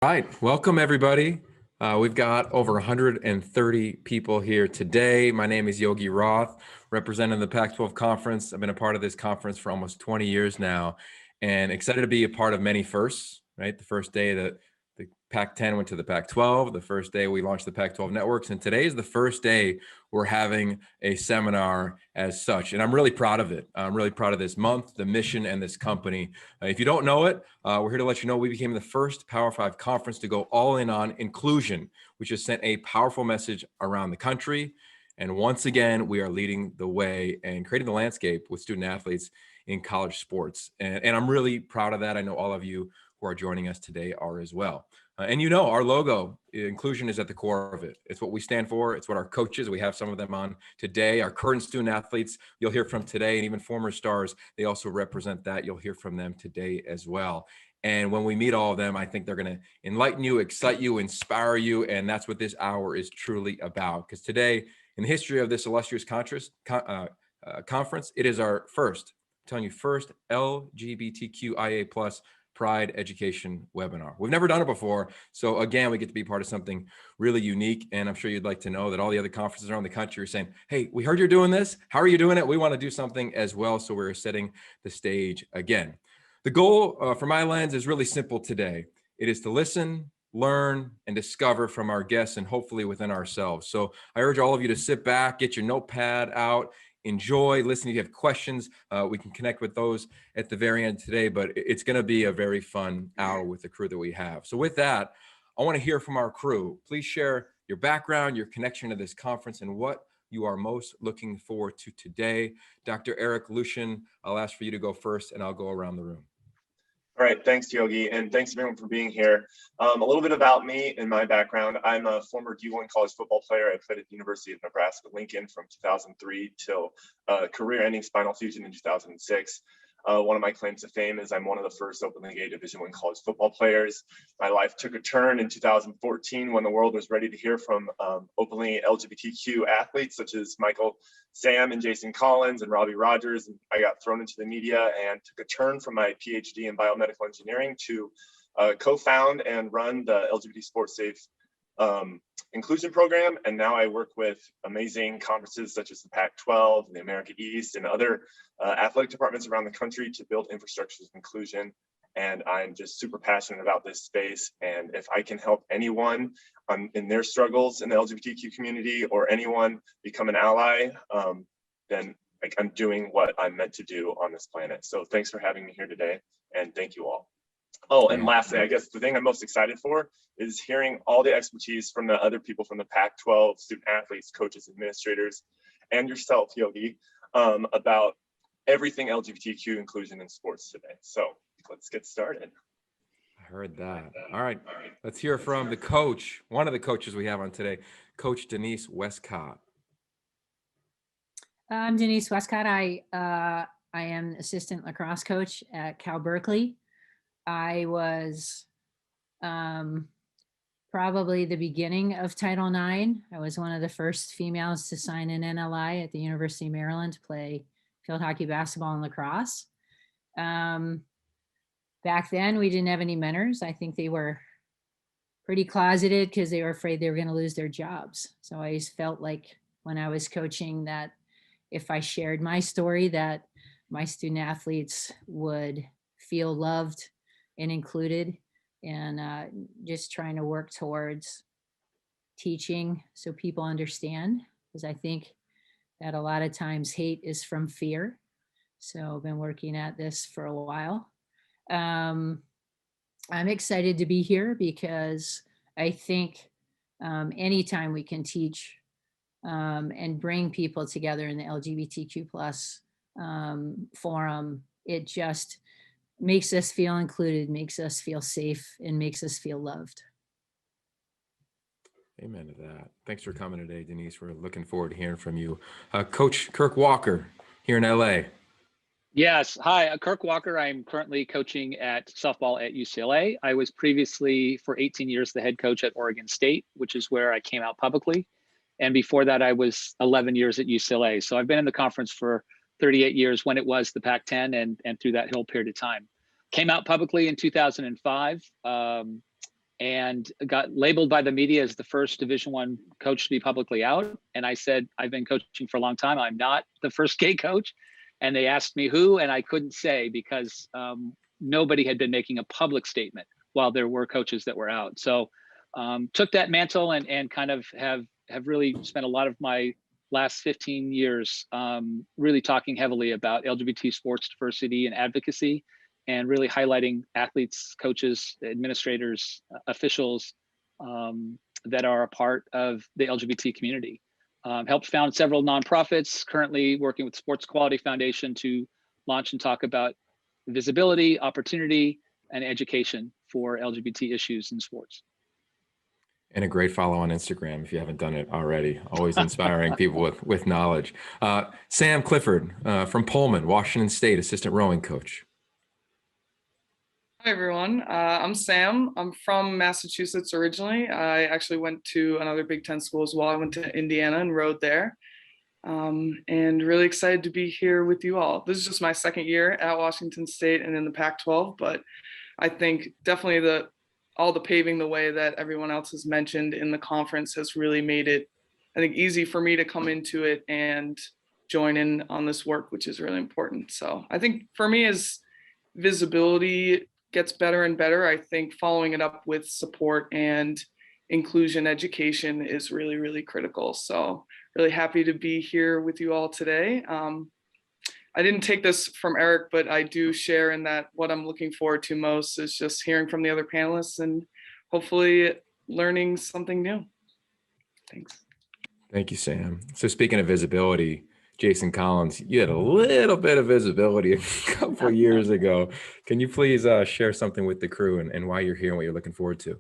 Right. Welcome, everybody. We've got over 130 people here today. My name is Yogi Roth, representing the Pac-12 Conference. I've been a part of this conference for almost 20 years now, and excited to be a part of many firsts, right? The first day that the Pac-10 went to the Pac-12, the first day we launched the Pac-12 Networks, and today is the first day we're having a seminar as such. And I'm really proud of it. I'm really proud of this month, the mission, and this company. If you don't know it, we're here to let you know we became the first Power 5 conference to go all in on inclusion, which has sent a powerful message around the country. And once again, we are leading the way and creating the landscape with student athletes in college sports. And I'm really proud of that. I know all of you who are joining us today are as well. And you know, our logo, inclusion, is at the core of it. It's what we stand for. It's what our coaches, we have some of them on today, our current student athletes, you'll hear from today, and even former stars, they also represent that. You'll hear from them today as well. And when we meet all of them, I think they're going to enlighten you, excite you, inspire you. And that's what this hour is truly about. Because today, in the history of this illustrious conference, it is our first, I'm telling you, first LGBTQIA plus Pride Education webinar. We've never done it before. So again, we get to be part of something really unique. And I'm sure you'd like to know that all the other conferences around the country are saying, hey, we heard you're doing this. How are you doing it? We want to do something as well. So we're setting the stage again. The goal from my lens is really simple today. It is to listen, learn, and discover from our guests and hopefully within ourselves. So I urge all of you to sit back, get your notepad out, enjoy, listen. If you have questions, we can connect with those at the very end today, but it's going to be a very fun hour with the crew that we have. So with that, I want to hear from our crew. Please share your background, your connection to this conference, and what you are most looking forward to today. Dr. Eric Lushen, I'll ask for you to go first, and I'll go around the room. All right, thanks, Yogi, and thanks everyone for being here. A little bit about me and my background. I'm a former D1 college football player. I played at the University of Nebraska-Lincoln from 2003 till career-ending spinal fusion in 2006. One of my claims to fame is I'm one of the first openly gay Division I college football players. My life took a turn in 2014 when the world was ready to hear from openly LGBTQ athletes such as Michael, Sam, and Jason Collins and Robbie Rogers. And I got thrown into the media and took a turn from my PhD in biomedical engineering to co-found and run the LGBT SportSafe inclusion program. And now I work with amazing conferences such as the Pac-12 and the America East and other athletic departments around the country to build infrastructures of inclusion. And I'm just super passionate about this space. And if I can help anyone in their struggles in the LGBTQ community or anyone become an ally, then I'm doing what I'm meant to do on this planet. So thanks for having me here today. And thank you all. Oh, and lastly, I guess the thing I'm most excited for is hearing all the expertise from the other people from the Pac-12, student athletes, coaches, administrators, and yourself, Yogi, about everything LGBTQ inclusion in sports today. So let's get started. I heard that. All right, let's hear from the coach, one of the coaches we have on today, Coach Denise Wescott. I'm Denise Wescott. I am assistant lacrosse coach at Cal Berkeley. I was probably the beginning of Title IX. I was one of the first females to sign an NLI at the University of Maryland to play field hockey, basketball, and lacrosse. Back then, we didn't have any mentors. I think they were pretty closeted because they were afraid they were going to lose their jobs. So I always felt like when I was coaching that if I shared my story, that my student athletes would feel loved and included, and just trying to work towards teaching so people understand, because I think that a lot of times hate is from fear. So I've been working at this for a while. I'm excited to be here because I think anytime we can teach and bring people together in the LGBTQ plus forum, it just makes us feel included, makes us feel safe, and makes us feel loved. Amen to that. Thanks for coming today, Denise. We're looking forward to hearing from you. Coach Kirk Walker here in LA. Yes. Hi, Kirk Walker. I'm currently coaching at softball at UCLA. I was previously for 18 years the head coach at Oregon State, which is where I came out publicly. And before that, I was 11 years at UCLA. So I've been in the conference for 38 years when it was the Pac-10 and through that whole period of time. Came out publicly in 2005. and got labeled by the media as the first Division I coach to be publicly out. And I said, I've been coaching for a long time. I'm not the first gay coach. And they asked me who, and I couldn't say because nobody had been making a public statement while there were coaches that were out. So took that mantle and kind of have really spent a lot of my last 15 years really talking heavily about LGBT sports diversity and advocacy, and really highlighting athletes, coaches, administrators, officials that are a part of the LGBT community. Helped found several nonprofits, currently working with Sports Quality Foundation to launch and talk about visibility, opportunity, and education for LGBT issues in sports. And a great follow on Instagram if you haven't done it already. Always inspiring people with knowledge. Sam Clifford from Pullman, Washington State, assistant rowing coach. Hi, everyone. I'm Sam. I'm from Massachusetts originally. I actually went to another Big Ten school as well. I went to Indiana and rowed there. And really excited to be here with you all. This is just my second year at Washington State and in the Pac-12, but I think definitely all the paving the way that everyone else has mentioned in the conference has really made it, I think, easy for me to come into it and join in on this work, which is really important. So I think for me, as visibility gets better and better, I think following it up with support and inclusion education is really, really critical. So really happy to be here with you all today. I didn't take this from Eric, but I do share in that what I'm looking forward to most is just hearing from the other panelists and hopefully learning something new. Thanks. Thank you, Sam. So speaking of visibility, Jason Collins, you had a little bit of visibility a couple of years ago. Can you please share something with the crew and why you're here and what you're looking forward to?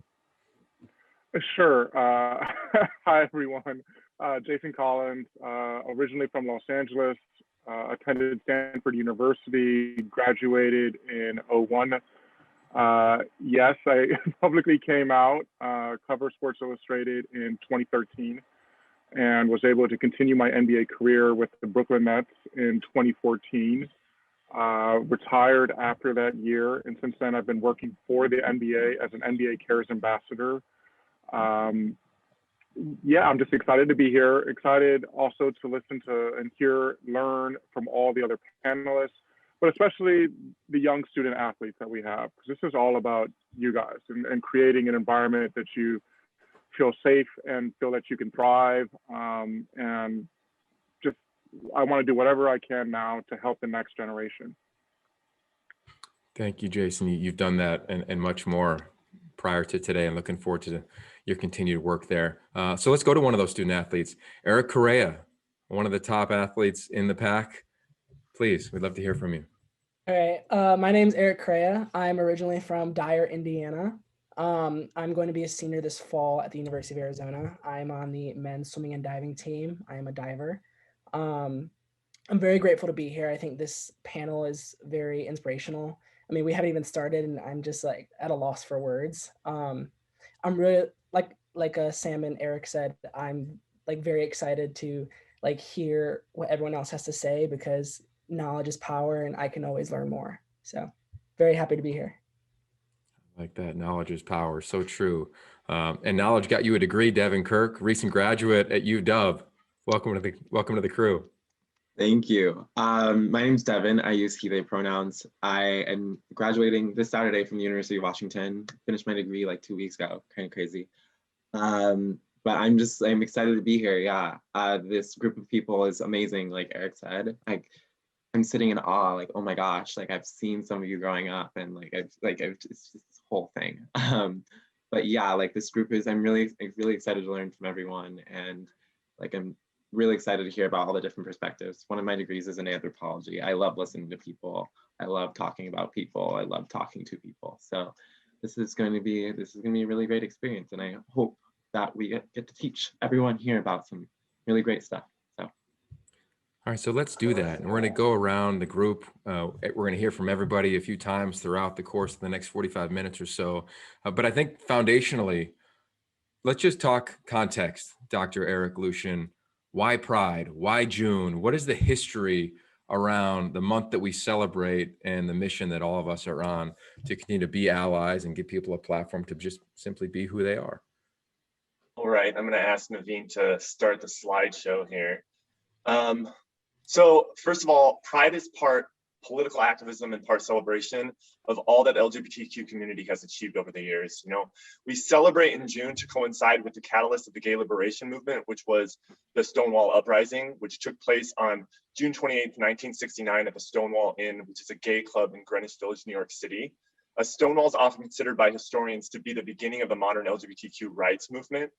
Sure. Hi, everyone. Jason Collins, originally from Los Angeles, attended Stanford University, graduated in 2001. Yes, I publicly came out, cover Sports Illustrated in 2013, and was able to continue my NBA career with the Brooklyn Nets in 2014. Retired after that year, and since then I've been working for the NBA as an NBA Cares ambassador. Yeah, I'm just excited to be here. Excited also to listen to and learn from all the other panelists, but especially the young student athletes that we have, because this is all about you guys and creating an environment that you feel safe and feel that you can thrive. And just, I want to do whatever I can now to help the next generation. Thank you, Jason. You've done that and much more prior to today, and looking forward to your continued work there. So let's go to one of those student athletes, Eric Correa, one of the top athletes in the pack. Please, we'd love to hear from you. All right, my name's Eric Correa. I'm originally from Dyer, Indiana. I'm going to be a senior this fall at the University of Arizona. I'm on the men's swimming and diving team. I am a diver. I'm very grateful to be here. I think this panel is very inspirational. I mean, we haven't even started and I'm just like at a loss for words. I'm really, like Sam and Eric said, I'm like very excited to like hear what everyone else has to say, because knowledge is power and I can always learn more. So very happy to be here. Like that, knowledge is power, so true. And knowledge got you a degree, Devan Kirk, recent graduate at UW. Welcome to the crew. Thank you. My name's Devan. I use he, they pronouns. I am graduating this Saturday from the University of Washington. Finished my degree like 2 weeks ago, kind of crazy. But I'm excited to be here. Yeah, this group of people is amazing. Like Eric said, I'm sitting in awe. Like, oh my gosh, like I've seen some of you growing up, and I've just this whole thing. But yeah, like this group is. I'm really excited to learn from everyone, and like I'm really excited to hear about all the different perspectives. One of my degrees is in anthropology. I love listening to people. I love talking about people. I love talking to people. So this is going to be a really great experience, and I hope that we get to teach everyone here about some really great stuff. So. All right, so let's do that. And we're going to go around the group. We're going to hear from everybody a few times throughout the course of the next 45 minutes or so. But I think foundationally, let's just talk context, Dr. Eric Lushen. Why Pride? Why June? What is the history around the month that we celebrate and the mission that all of us are on to continue to be allies and give people a platform to just simply be who they are. All right, I'm going to ask Naveen to start the slideshow here. So first of all, Pride is part political activism and part celebration of all that LGBTQ community has achieved over the years. You know, we celebrate in June to coincide with the catalyst of the gay liberation movement, which was the Stonewall Uprising, which took place on June 28th, 1969 at the Stonewall Inn, which is a gay club in Greenwich Village, New York City. Stonewall is often considered by historians to be the beginning of the modern LGBTQ rights movement.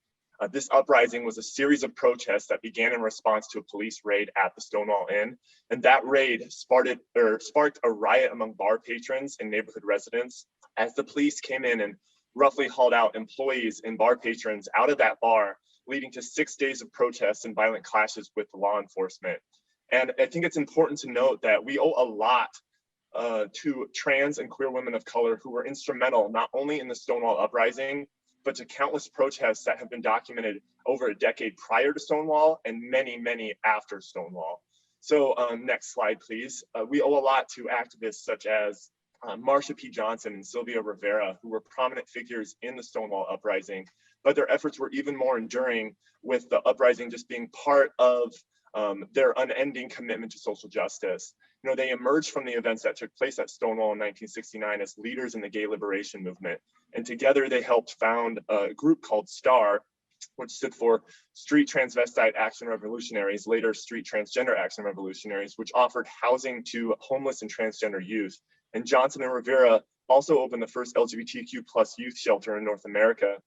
This uprising was a series of protests that began in response to a police raid at the Stonewall Inn. And that raid sparked a riot among bar patrons and neighborhood residents as the police came in and roughly hauled out employees and bar patrons out of that bar, leading to 6 days of protests and violent clashes with the law enforcement. And I think it's important to note that we owe a lot to trans and queer women of color who were instrumental not only in the Stonewall Uprising, but to countless protests that have been documented over a decade prior to Stonewall and many, many after Stonewall. So next slide, please. We owe a lot to activists such as Marsha P. Johnson and Sylvia Rivera, who were prominent figures in the Stonewall Uprising, but their efforts were even more enduring, with the uprising just being part of their unending commitment to social justice. You know, they emerged from the events that took place at Stonewall in 1969 as leaders in the gay liberation movement. And together they helped found a group called STAR, which stood for Street Transvestite Action Revolutionaries, later Street Transgender Action Revolutionaries, which offered housing to homeless and transgender youth. And Johnson and Rivera also opened the first LGBTQ plus youth shelter in North America.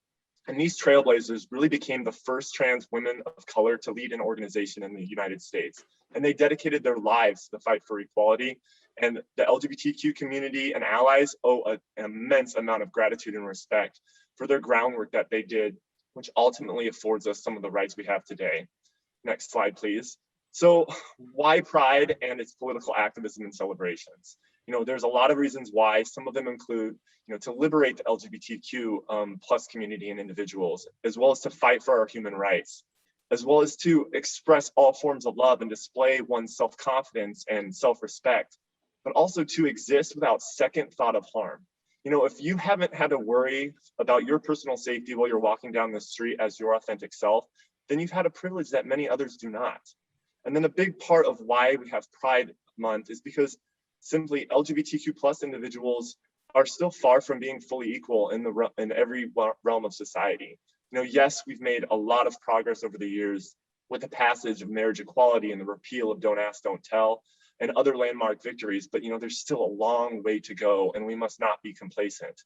And these trailblazers really became the first trans women of color to lead an organization in the United States. And they dedicated their lives to the fight for equality. And the LGBTQ community and allies owe an immense amount of gratitude and respect for their groundwork that they did, which ultimately affords us some of the rights we have today. Next slide, please. So why Pride and its political activism and celebrations? You know, there's a lot of reasons why. Some of them include, you know, to liberate the LGBTQ plus community and individuals, as well as to fight for our human rights, as well as to express all forms of love and display one's self-confidence and self-respect, but also to exist without second thought of harm. You know, if you haven't had to worry about your personal safety while you're walking down the street as your authentic self, then you've had a privilege that many others do not. And then a big part of why we have Pride Month is because simply LGBTQ plus individuals are still far from being fully equal in every realm of society. You know, yes, we've made a lot of progress over the years with the passage of marriage equality and the repeal of Don't Ask, Don't Tell and other landmark victories, but you know, there's still a long way to go and we must not be complacent.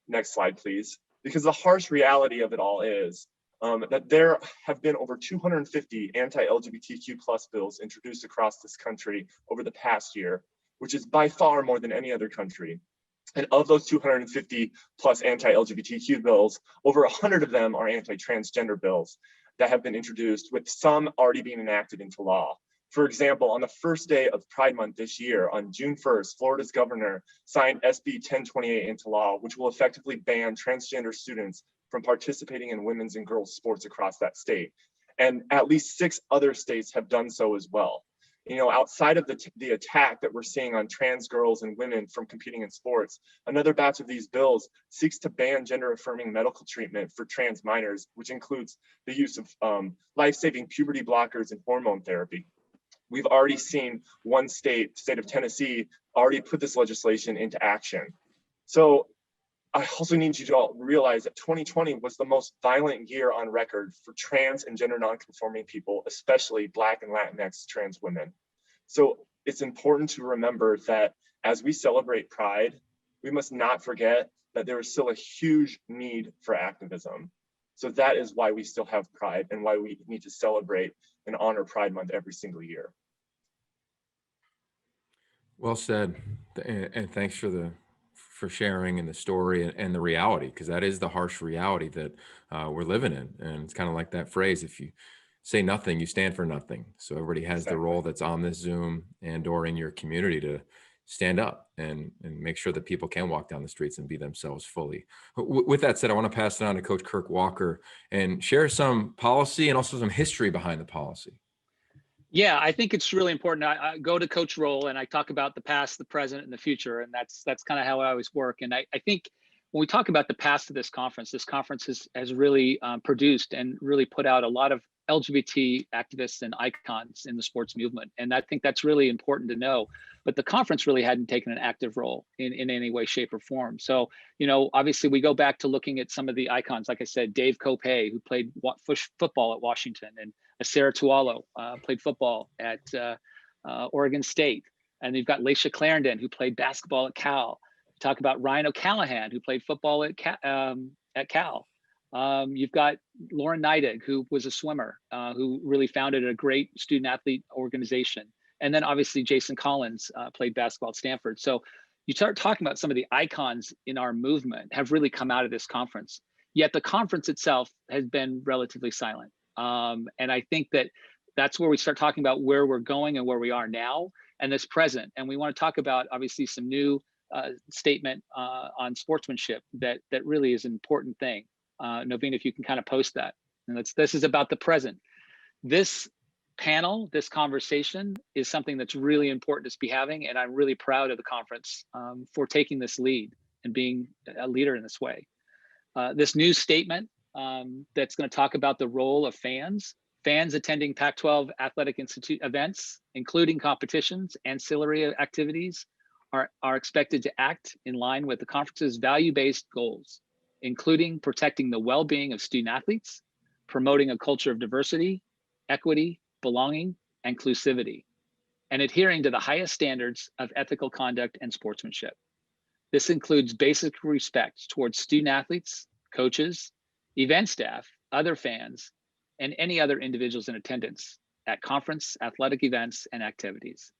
Next slide, please. Because the harsh reality of it all is that there have been over 250 anti-LGBTQ plus bills introduced across this country over the past year, which is by far more than any other country. And of those 250 plus anti-LGBTQ bills, over 100 of them are anti-transgender bills that have been introduced, with some already being enacted into law. For example, on the first day of Pride Month this year, on June 1st, Florida's governor signed SB 1028 into law, which will effectively ban transgender students from participating in women's and girls' sports across that state. And at least 6 other states have done so as well. You know, outside of the attack that we're seeing on trans girls and women from competing in sports, another batch of these bills seeks to ban gender-affirming medical treatment for trans minors, which includes the use of life-saving puberty blockers and hormone therapy. We've already seen one state of Tennessee, already put this legislation into action. So I also need you to all realize that 2020 was the most violent year on record for trans and gender nonconforming people, especially Black and Latinx trans women. So it's important to remember that as we celebrate Pride, we must not forget that there is still a huge need for activism. So that is why we still have Pride and why we need to celebrate and honor Pride Month every single year. Well said, and thanks for sharing and the story and the reality, because that is the harsh reality that we're living in. And it's kind of like that phrase, if you say nothing, you stand for nothing. So everybody has the role that's on this Zoom and or in your community to stand up and make sure that people can walk down the streets and be themselves fully. With that said, I want to pass it on to Coach Kirk Walker and share some policy and also some history behind the policy. Yeah, I think it's really important. I go to coach role and I talk about the past, the present, and the future. And that's kind of how I always work. And I think when we talk about the past of this conference has really produced and really put out a lot of LGBT activists and icons in the sports movement. And I think that's really important to know. But the conference really hadn't taken an active role in any way, shape, or form. So, you know, obviously we go back to looking at some of the icons, like I said, Dave Kopay, who played football at Washington, and Sarah Tualo played football at Oregon State. And you've got Laisha Clarendon, who played basketball at Cal. Talk about Ryan O'Callahan, who played football at Cal. You've got Lauren Neidig, who was a swimmer, who really founded a great student athlete organization. And then obviously Jason Collins played basketball at Stanford. So you start talking about some of the icons in our movement have really come out of this conference. Yet the conference itself has been relatively silent. And I think that's where we start talking about where we're going and where we are now and this present. And we want to talk about obviously some new statement on sportsmanship that really is an important thing. Noveen, if you can kind of post that. And this is about the present. This panel, this conversation is something that's really important to be having. And I'm really proud of the conference for taking this lead and being a leader in this way. This new statement that's going to talk about the role of fans attending Pac-12 Athletic Institute events, including competitions, ancillary activities, are expected to act in line with the conference's value-based goals, including protecting the well-being of student athletes, promoting a culture of diversity, equity, belonging, and inclusivity, and adhering to the highest standards of ethical conduct and sportsmanship. This includes basic respect towards student athletes, coaches, event staff, other fans, and any other individuals in attendance at conference, athletic events, and activities.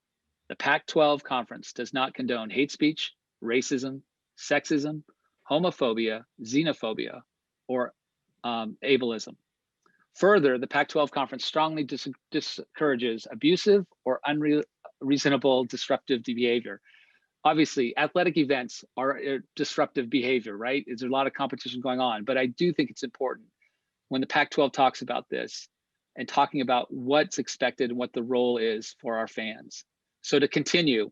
The Pac-12 conference does not condone hate speech, racism, sexism, homophobia, xenophobia, or ableism. Further, the Pac-12 conference strongly discourages abusive or unreasonable disruptive behavior. Obviously, athletic events are disruptive behavior, right? There's a lot of competition going on, but I do think it's important when the Pac-12 talks about this and talking about what's expected and what the role is for our fans. So to continue,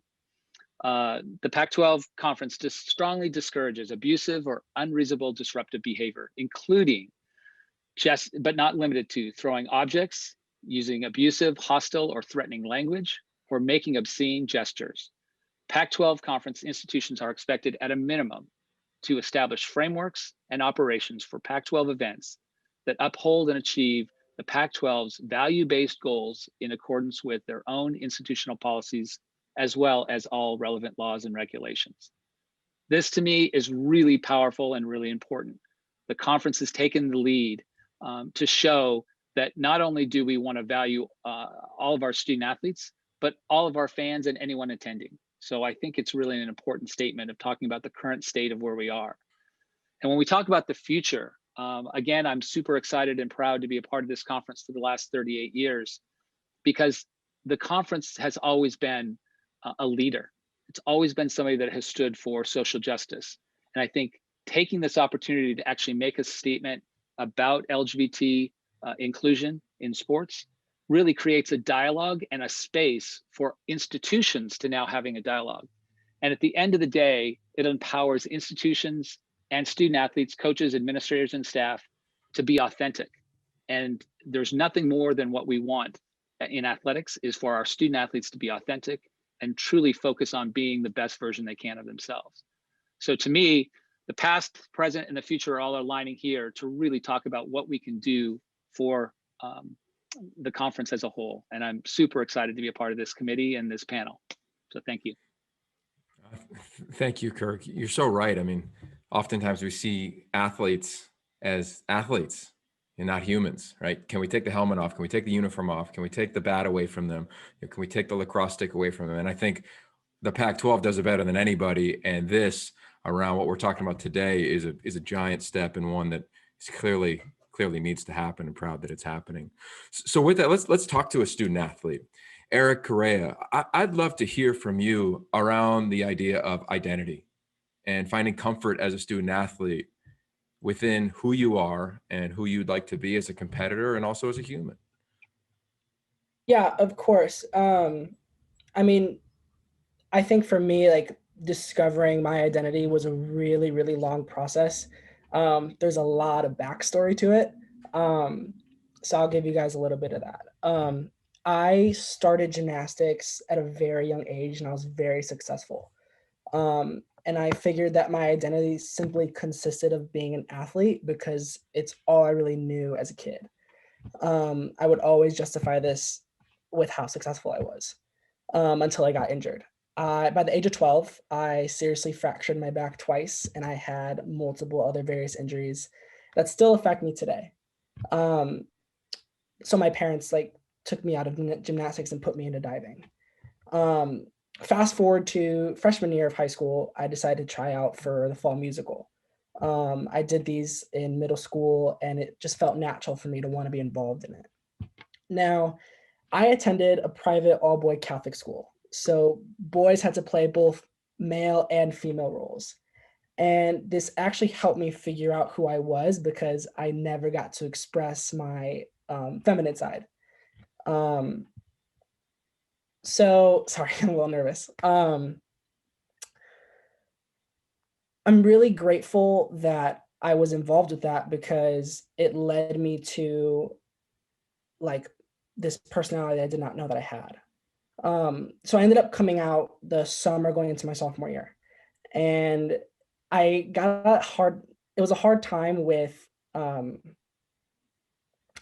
the Pac-12 conference strongly discourages abusive or unreasonable disruptive behavior, including but not limited to throwing objects, using abusive, hostile, or threatening language, or making obscene gestures. Pac-12 conference institutions are expected at a minimum to establish frameworks and operations for Pac-12 events that uphold and achieve the Pac-12's value-based goals in accordance with their own institutional policies, as well as all relevant laws and regulations. This to me is really powerful and really important. The conference has taken the lead to show that not only do we want to value all of our student athletes, but all of our fans and anyone attending. So I think it's really an important statement of talking about the current state of where we are. And when we talk about the future, again, I'm super excited and proud to be a part of this conference for the last 38 years, because the conference has always been a leader. It's always been somebody that has stood for social justice. And I think taking this opportunity to actually make a statement about LGBT inclusion in sports really creates a dialogue and a space for institutions to now having a dialogue. And at the end of the day, it empowers institutions and student athletes, coaches, administrators, and staff to be authentic. And there's nothing more than what we want in athletics is for our student athletes to be authentic and truly focus on being the best version they can of themselves. So to me, the past, present, and the future are all aligning here to really talk about what we can do for the conference as a whole. And I'm super excited to be a part of this committee and this panel. So thank you. Thank you, Kirk. You're so right. I mean, oftentimes we see athletes as athletes and not humans, right? Can we take the helmet off? Can we take the uniform off? Can we take the bat away from them? Can we take the lacrosse stick away from them? And I think the Pac-12 does it better than anybody. And this around what we're talking about today is a giant step, and one that is clearly needs to happen, and proud that it's happening. So with that, let's talk to a student athlete. Eric Correa, I'd love to hear from you around the idea of identity and finding comfort as a student athlete within who you are and who you'd like to be as a competitor and also as a human. Yeah, of course. I mean, I think for me, like discovering my identity was a really, really long process. There's a lot of backstory to it. So I'll give you guys a little bit of that. I started gymnastics at a very young age and I was very successful. And I figured that my identity simply consisted of being an athlete because it's all I really knew as a kid. I would always justify this with how successful I was until I got injured. By the age of 12, I seriously fractured my back twice, and I had multiple other various injuries that still affect me today. So my parents like took me out of gymnastics and put me into diving. Fast forward to freshman year of high school, I decided to try out for the fall musical. I did these in middle school, and it just felt natural for me to want to be involved in it. Now, I attended a private all-boy Catholic school. So boys had to play both male and female roles. And this actually helped me figure out who I was because I never got to express my feminine side. So sorry, I'm a little nervous. I'm really grateful that I was involved with that because it led me to like this personality I did not know that I had. So I ended up coming out the summer going into my sophomore year, and I got hard. It was a hard time with a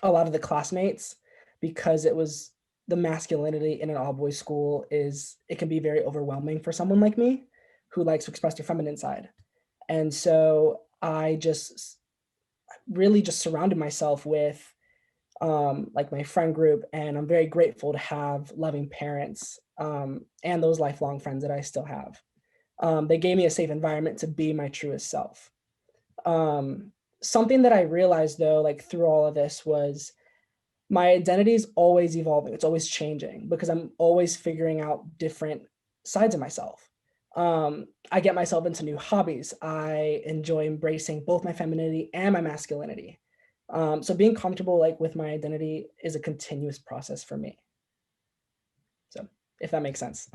lot of the classmates because it was the masculinity in an all boys school it can be very overwhelming for someone like me who likes to express their feminine side. And so I just really just surrounded myself with like my friend group, and I'm very grateful to have loving parents and those lifelong friends that I still have. They gave me a safe environment to be my truest self. Something that I realized though, like through all of this, was my identity is always evolving. It's always changing because I'm always figuring out different sides of myself. I get myself into new hobbies. I enjoy embracing both my femininity and my masculinity. So being comfortable like with my identity is a continuous process for me. So if that makes sense.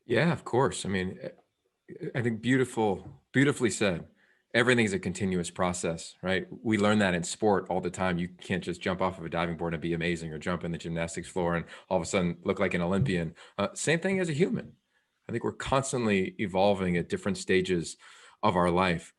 Yeah, of course. I mean, I think beautifully said. Everything's a continuous process, right? We learn that in sport all the time. You can't just jump off of a diving board and be amazing, or jump in the gymnastics floor and all of a sudden look like an Olympian. Same thing as a human. I think we're constantly evolving at different stages of our life.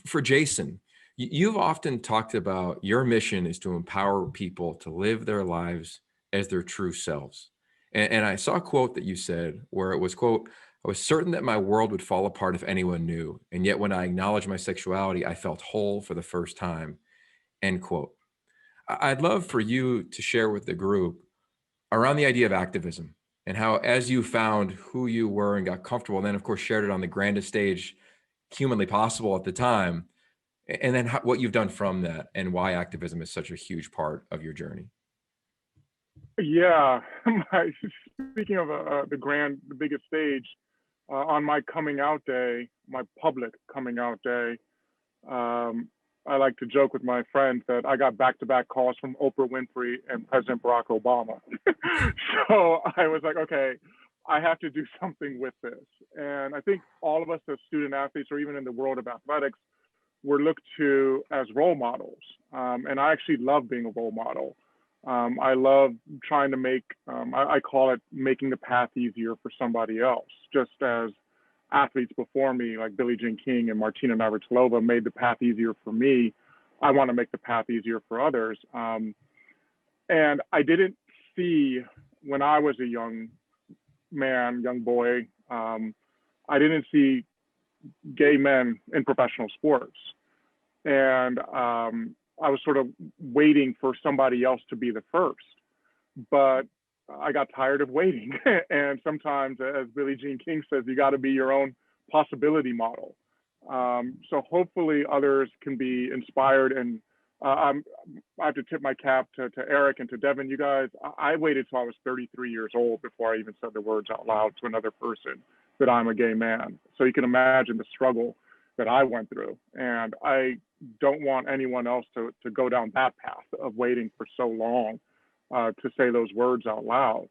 For Jason, you've often talked about your mission is to empower people to live their lives as their true selves. And I saw a quote that you said where it was, quote, "I was certain that my world would fall apart if anyone knew. And yet when I acknowledged my sexuality, I felt whole for the first time," end quote. I'd love for you to share with the group around the idea of activism and how, as you found who you were and got comfortable, and then of course shared it on the grandest stage humanly possible at the time, and then what you've done from that and why activism is such a huge part of your journey. Yeah, speaking of the biggest stage, on my coming out day, my public coming out day, I like to joke with my friends that I got back-to-back calls from Oprah Winfrey and President Barack Obama. So I was like, okay, I have to do something with this. And I think all of us as student athletes, or even in the world of athletics, we're looked to as role models. And I actually love being a role model. I love trying to make, I call it making the path easier for somebody else, just as athletes before me, like Billie Jean King and Martina Navratilova, made the path easier for me. I want to make the path easier for others. And I didn't see, when I was a young man, young boy, I didn't see gay men in professional sports. And I was sort of waiting for somebody else to be the first. But I got tired of waiting. And sometimes, as Billie Jean King says, you got to be your own possibility model. So hopefully others can be inspired. And I have to tip my cap to Eric and to Devan. You guys, I waited till I was 33 years old before I even said the words out loud to another person that I'm a gay man. So you can imagine the struggle that I went through. And I don't want anyone else to go down that path of waiting for so long. to say those words out loud.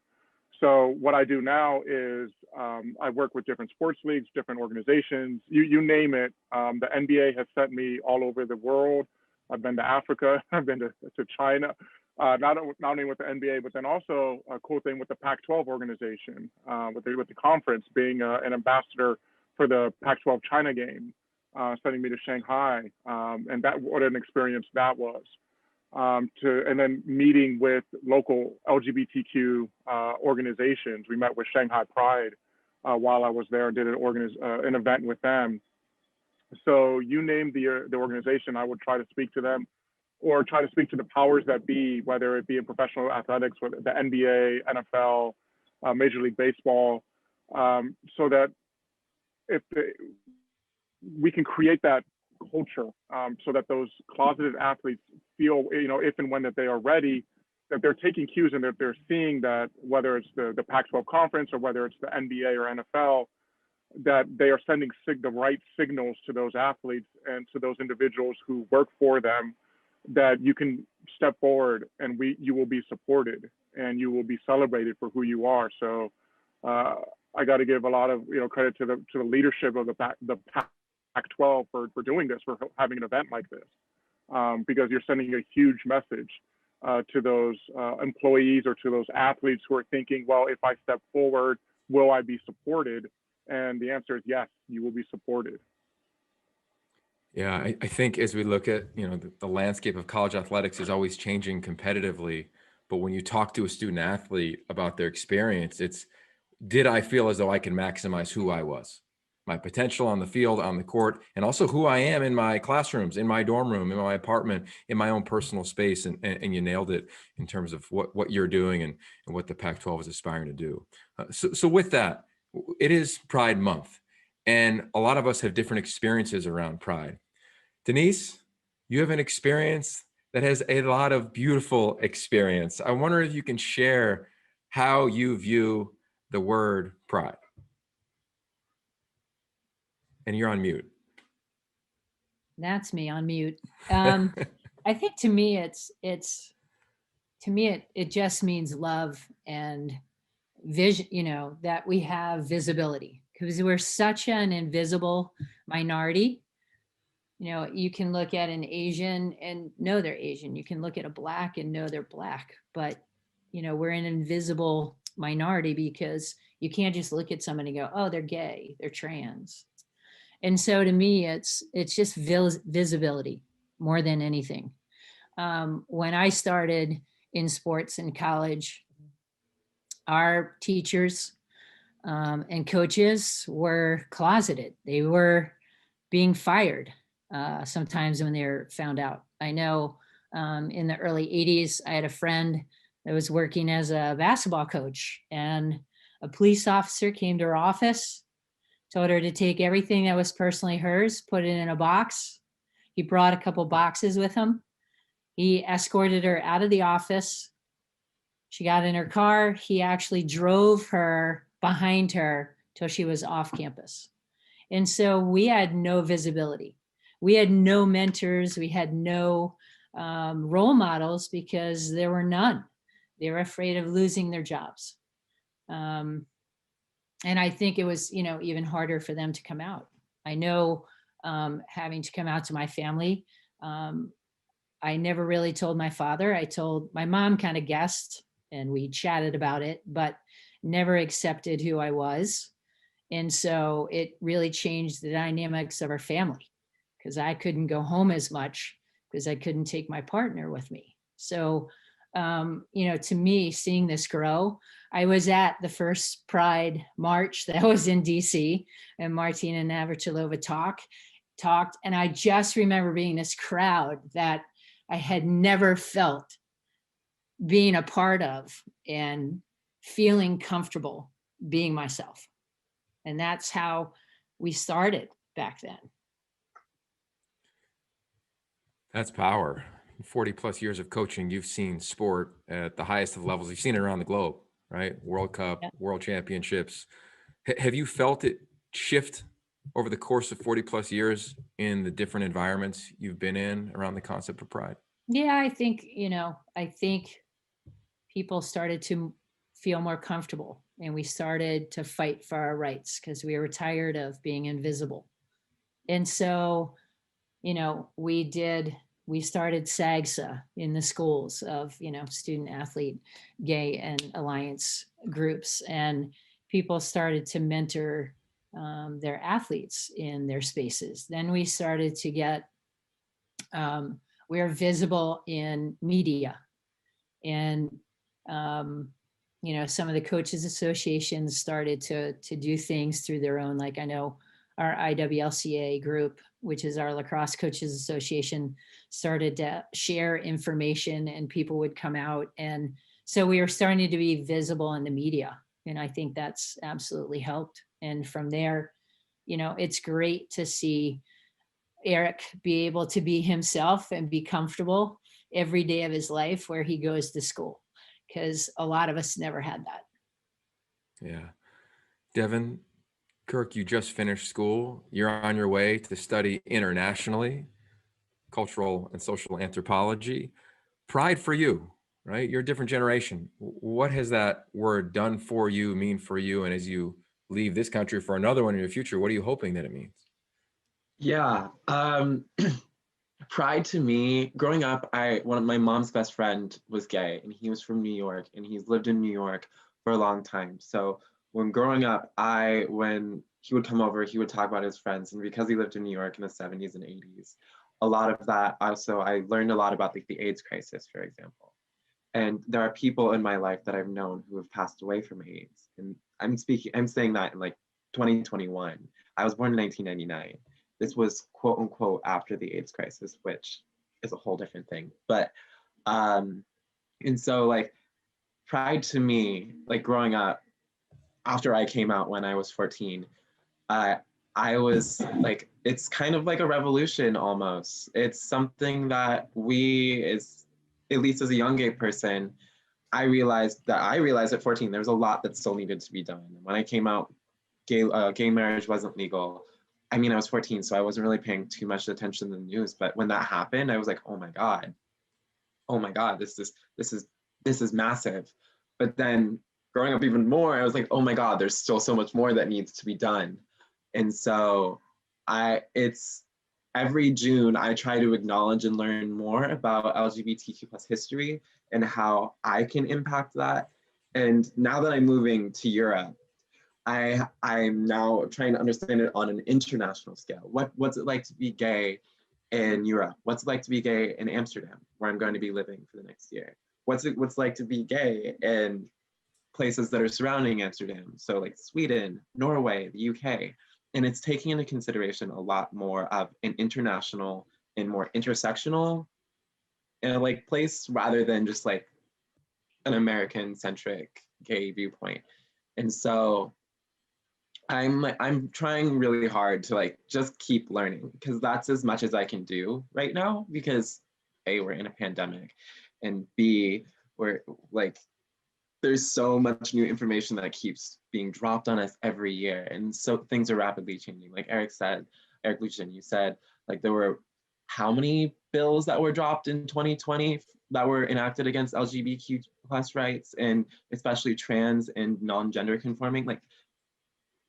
So what I do now is I work with different sports leagues, different organizations, you name it. The NBA has sent me all over the world. I've been to Africa, I've been to China, not only with the NBA, but then also a cool thing with the Pac-12 organization, with the conference, being an ambassador for the Pac-12 China game, sending me to Shanghai, and that, what an experience that was. And then meeting with local LGBTQ organizations. We met with Shanghai Pride while I was there and did an event with them. So you name the organization, I would try to speak to them or try to speak to the powers that be, whether it be in professional athletics, with the NBA, NFL, Major League Baseball, so that we can create that culture, so that those closeted athletes feel, if and when that they are ready, that they're taking cues and that they're seeing that, whether it's the Pac-12 conference or whether it's the NBA or NFL, that they are sending the right signals to those athletes and to those individuals who work for them, that you can step forward and you will be supported and you will be celebrated for who you are. So I got to give a lot of credit to the leadership of the Pac-12 for doing this, for having an event like this, because you're sending a huge message to those employees or to those athletes who are thinking, well, if I step forward, will I be supported? And the answer is yes, you will be supported. Yeah, I think as we look at, the landscape of college athletics is always changing competitively. But when you talk to a student athlete about their experience, it's, did I feel as though I can maximize who I was, my potential on the field, on the court, and also who I am in my classrooms, in my dorm room, in my apartment, in my own personal space. And you nailed it in terms of what you're doing and what the Pac-12 is aspiring to do. So with that, it is Pride Month, and a lot of us have different experiences around Pride. Denise, you have an experience that has a lot of beautiful experience. I wonder if you can share how you view the word pride. And you're on mute. That's me on mute. I think to me, it just means love and vision, that we have visibility, because we're such an invisible minority. You can look at an Asian and know they're Asian. You can look at a Black and know they're Black, but we're an invisible minority because you can't just look at someone and go, oh, they're gay, they're trans. And so to me, it's just visibility more than anything. When I started in sports in college, our teachers and coaches were closeted. They were being fired sometimes when they were found out. I know in the early 80s, I had a friend that was working as a basketball coach, and a police officer came to her office, told her to take everything that was personally hers, put it in a box. He brought a couple boxes with him. He escorted her out of the office. She got in her car. He actually drove her behind her till she was off campus. And so we had no visibility. We had no mentors. We had no role models because there were none. They were afraid of losing their jobs. And I think it was, even harder for them to come out. I know having to come out to my family, I never really told my father. I told my mom, kind of guessed, and we chatted about it, but never accepted who I was. And so it really changed the dynamics of our family, because I couldn't go home as much because I couldn't take my partner with me. So, to me, seeing this grow, I was at the first Pride March that was in DC, and Martina Navratilova talked, and I just remember being this crowd that I had never felt being a part of and feeling comfortable being myself. And that's how we started back then. That's power. 40 plus years of coaching, you've seen sport at the highest of levels. You've seen it around the globe, right? World Cup, yeah. World Championships. Have you felt it shift over the course of 40 plus years in the different environments you've been in around the concept of pride? Yeah, I think people started to feel more comfortable, and we started to fight for our rights because we were tired of being invisible. And so, you know, we started SAGSA in the schools of, you know, student athlete, gay and alliance groups, and people started to mentor their athletes in their spaces. Then we started to get, we're visible in media, and you know, some of the coaches associations started to do things through their own, like I know our IWLCA group, which is our Lacrosse Coaches Association, started to share information, and people would come out. And so we were starting to be visible in the media. And I think that's absolutely helped. And from there, you know, it's great to see Eric be able to be himself and be comfortable every day of his life where he goes to school, because a lot of us never had that. Yeah. Devan, Kirk, you just finished school. You're on your way to study internationally, cultural and social anthropology. Pride for you, right? You're a different generation. What has that word done for you, mean for you? And as you leave this country for another one in your future, what are you hoping that it means? Yeah, pride to me, growing up, one of my mom's best friend was gay, and he was from New York, and he's lived in New York for a long time. So when growing up, when he would come over, he would talk about his friends, and because he lived in New York in the 70s and 80s, a lot of that also, I learned a lot about like the AIDS crisis, for example. And there are people in my life that I've known who have passed away from AIDS. And I'm saying that in like 2021. I was born in 1999. This was quote unquote after the AIDS crisis, which is a whole different thing. But, and so like pride to me, like growing up, after I came out when I was 14, I was like, it's kind of like a revolution almost. It's something that at least as a young gay person, I realized at 14, there was a lot that still needed to be done. When I came out, gay marriage wasn't legal. I mean, I was 14, so I wasn't really paying too much attention to the news. But when that happened, I was like, oh my God, this is massive. But then growing up even more, I was like, oh my God, there's still so much more that needs to be done. And so it's every June, I try to acknowledge and learn more about LGBTQ plus history and how I can impact that. And now that I'm moving to Europe, I'm now trying to understand it on an international scale. What's it like to be gay in Europe? What's it like to be gay in Amsterdam, where I'm going to be living for the next year? What's like to be gay in places that are surrounding Amsterdam? So like Sweden, Norway, the UK. And it's taking into consideration a lot more of an international and more intersectional like place rather than just like an American-centric gay viewpoint. And so I'm trying really hard to like just keep learning, because that's as much as I can do right now, because A, we're in a pandemic, and B, we're like, there's so much new information that keeps being dropped on us every year. And so things are rapidly changing. Like Eric Lushen, you said, like there were how many bills that were dropped in 2020 that were enacted against LGBTQ plus rights, and especially trans and non-gender conforming. Like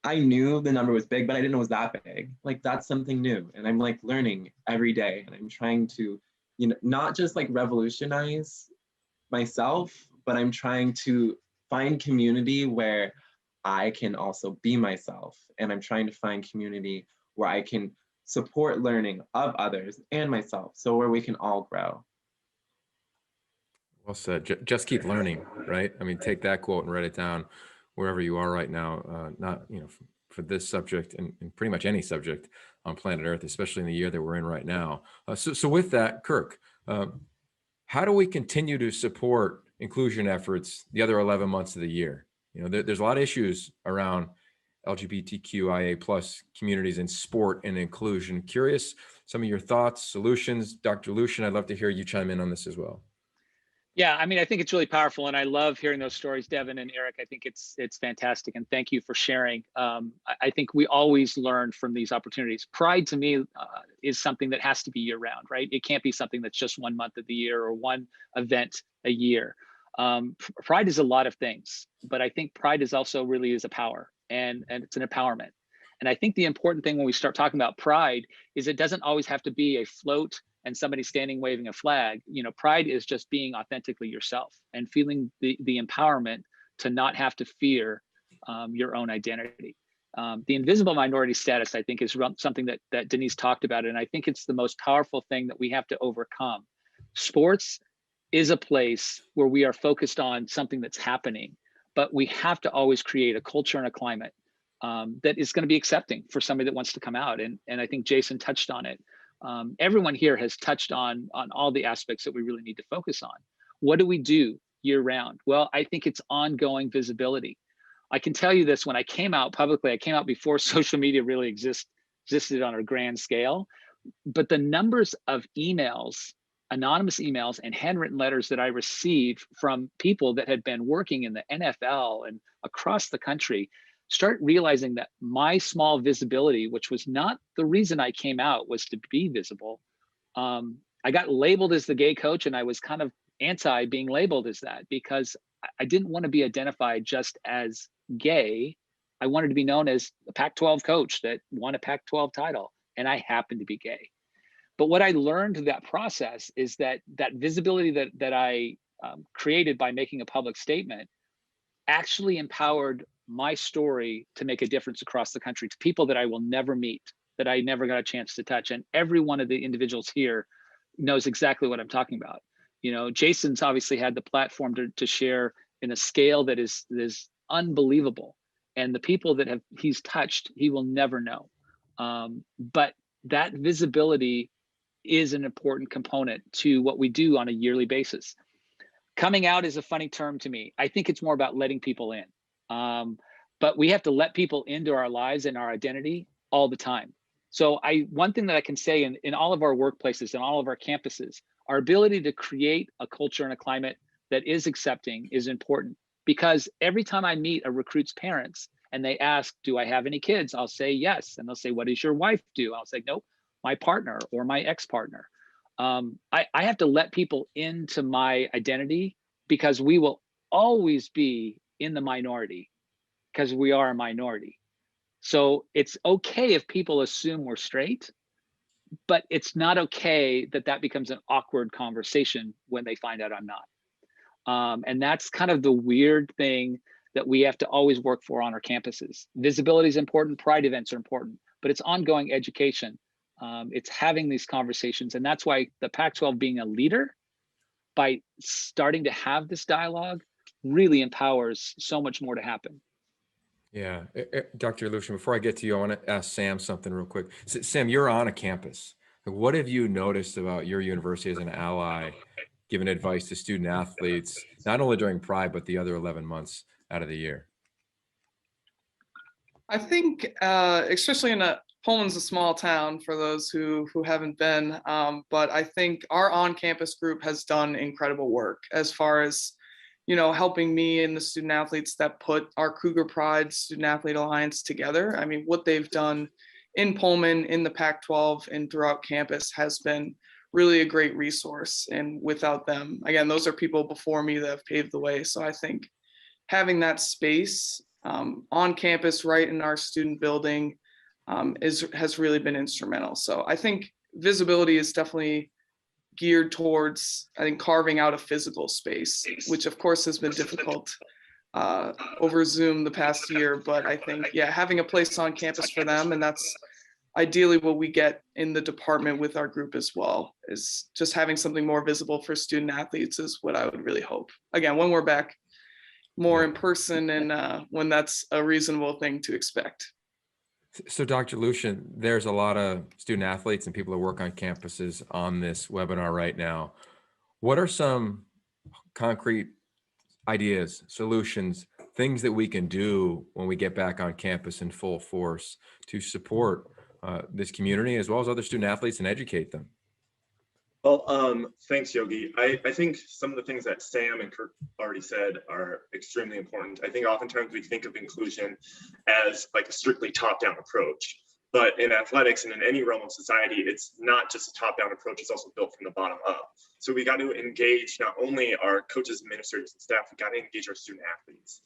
I knew the number was big, but I didn't know it was that big. Like that's something new. And I'm like learning every day, and I'm trying to, you know, not just like revolutionize myself, but I'm trying to find community where I can also be myself. And I'm trying to find community where I can support learning of others and myself, so where we can all grow. Well said. Just keep learning, right? I mean, take that quote and write it down wherever you are right now, not, you know, for this subject and pretty much any subject on planet Earth, especially in the year that we're in right now. So with that, Kirk, how do we continue to support inclusion efforts the other 11 months of the year? You know, there's a lot of issues around LGBTQIA plus communities in sport and inclusion. Curious, some of your thoughts, solutions. Dr. Lushen, I'd love to hear you chime in on this as well. Yeah, I mean, I think it's really powerful, and I love hearing those stories, Devan and Eric. I think it's fantastic, and thank you for sharing. I think we always learn from these opportunities. Pride to me is something that has to be year round, right? It can't be something that's just 1 month of the year or one event a year. Pride is a lot of things, but I think pride is also really is a power, and it's an empowerment. And I think the important thing when we start talking about pride is it doesn't always have to be a float and somebody standing waving a flag. You know, pride is just being authentically yourself and feeling the empowerment to not have to fear your own identity. The invisible minority status, I think, is something that Denise talked about, and I think it's the most powerful thing that we have to overcome. Sports is a place where we are focused on something that's happening, but we have to always create a culture and a climate that is going to be accepting for somebody that wants to come out. And I think Jason touched on it. Everyone here has touched on all the aspects that we really need to focus on. What do we do year round? Well, I think it's ongoing visibility. I can tell you this, when I came out publicly, I came out before social media really existed on a grand scale, but the numbers of emails, anonymous emails and handwritten letters that I received from people that had been working in the NFL and across the country, start realizing that my small visibility, which was not the reason I came out, was to be visible. I got labeled as the gay coach, and I was kind of anti being labeled as that because I didn't want to be identified just as gay. I wanted to be known as a Pac-12 coach that won a Pac-12 title, and I happened to be gay. But what I learned through that process is that visibility that I created by making a public statement actually empowered my story to make a difference across the country to people that I will never meet, that I never got a chance to touch. And every one of the individuals here knows exactly what I'm talking about. You know, Jason's obviously had the platform to share in a scale that is unbelievable. And the people that he's touched, he will never know. But that visibility is an important component to what we do on a yearly basis. Coming out is a funny term to me. I think it's more about letting people in. But we have to let people into our lives and our identity all the time. So one thing that I can say in all of our workplaces and all of our campuses, our ability to create a culture and a climate that is accepting is important, because every time I meet a recruit's parents and they ask, do I have any kids? I'll say yes. And they'll say, what does your wife do? I'll say, nope, my partner or my ex-partner. I have to let people into my identity, because we will always be in the minority because we are a minority. So it's okay if people assume we're straight, but it's not okay that becomes an awkward conversation when they find out I'm not. And that's kind of the weird thing that we have to always work for on our campuses. Visibility is important, pride events are important, but it's ongoing education. It's having these conversations. And that's why the Pac-12 being a leader, by starting to have this dialogue, really empowers so much more to happen. Yeah. Dr. Lushen, before I get to you, I want to ask Sam something real quick. Sam, you're on a campus. What have you noticed about your university as an ally, giving advice to student athletes, not only during Pride, but the other 11 months out of the year? I think, especially Pullman's a small town for those who haven't been, but I think our on-campus group has done incredible work as far as, you know, helping me and the student athletes that put our Cougar Pride Student Athlete Alliance together. I mean, what they've done in Pullman, in the Pac-12, and throughout campus has been really a great resource. And without them, again, those are people before me that have paved the way. So I think having that space on campus, right in our student building, has really been instrumental. So I think visibility is definitely geared towards, I think, carving out a physical space, which of course has been difficult over Zoom the past year. But I think, yeah, having a place on campus for them, and that's ideally what we get in the department with our group as well, is just having something more visible for student athletes is what I would really hope. Again, when we're back more in person and when that's a reasonable thing to expect. So Dr. Lushen, there's a lot of student athletes and people that work on campuses on this webinar right now. What are some concrete ideas, solutions, things that we can do when we get back on campus in full force to support this community as well as other student athletes and educate them? Well, thanks, Yogi. I think some of the things that Sam and Kirk already said are extremely important. I think oftentimes we think of inclusion as like a strictly top-down approach. But in athletics and in any realm of society, it's not just a top-down approach, it's also built from the bottom up. So we got to engage not only our coaches, administrators, and staff, we got to engage our student athletes.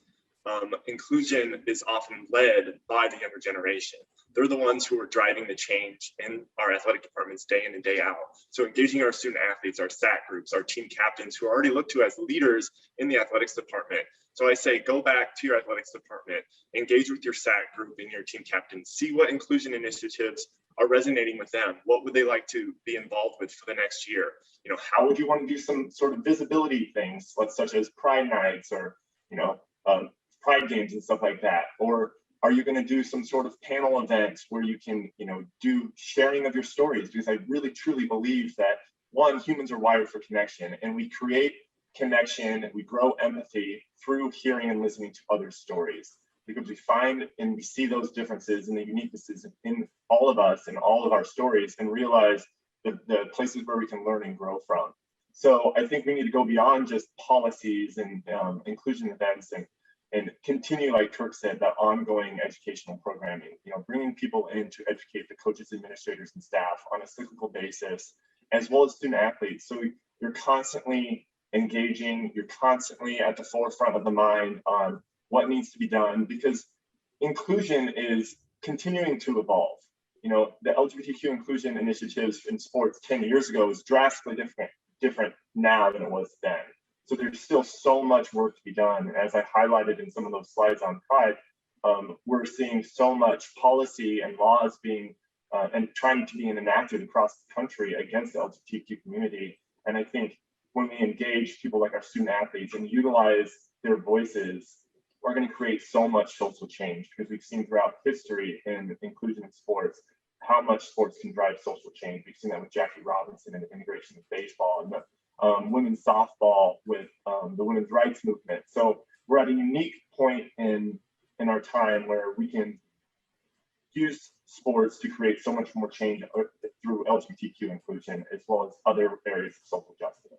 Inclusion is often led by the younger generation. They're the ones who are driving the change in our athletic departments day in and day out. So engaging our student athletes, our SAC groups, our team captains who are already looked to as leaders in the athletics department. So I say, go back to your athletics department, engage with your SAC group and your team captains, see what inclusion initiatives are resonating with them. What would they like to be involved with for the next year? You know, how would you want to do some sort of visibility things, such as Pride nights or, you know, Pride games and stuff like that? Or are you going to do some sort of panel events where you can, you know, do sharing of your stories? Because I really truly believe that, one, humans are wired for connection, and we create connection, we grow empathy through hearing and listening to others' stories, because we find and we see those differences and the uniquenesses in all of us and all of our stories, and realize the places where we can learn and grow from. So I think we need to go beyond just policies and inclusion events, and continue, like Kirk said, that ongoing educational programming, you know, bringing people in to educate the coaches, administrators, and staff on a cyclical basis, as well as student athletes. So you're constantly engaging, you're constantly at the forefront of the mind on what needs to be done, because inclusion is continuing to evolve. You know, the LGBTQ inclusion initiatives in sports 10 years ago is drastically different now than it was then. So there's still so much work to be done. As I highlighted in some of those slides on Pride, we're seeing so much policy and laws being and trying to be enacted across the country against the LGBTQ community. And I think when we engage people like our student athletes and utilize their voices, we're going to create so much social change, because we've seen throughout history in inclusion in sports how much sports can drive social change. We've seen that with Jackie Robinson and the integration of baseball, and the women's softball with the women's rights movement. So we're at a unique point in our time where we can use sports to create so much more change through LGBTQ inclusion, as well as other areas of social justice.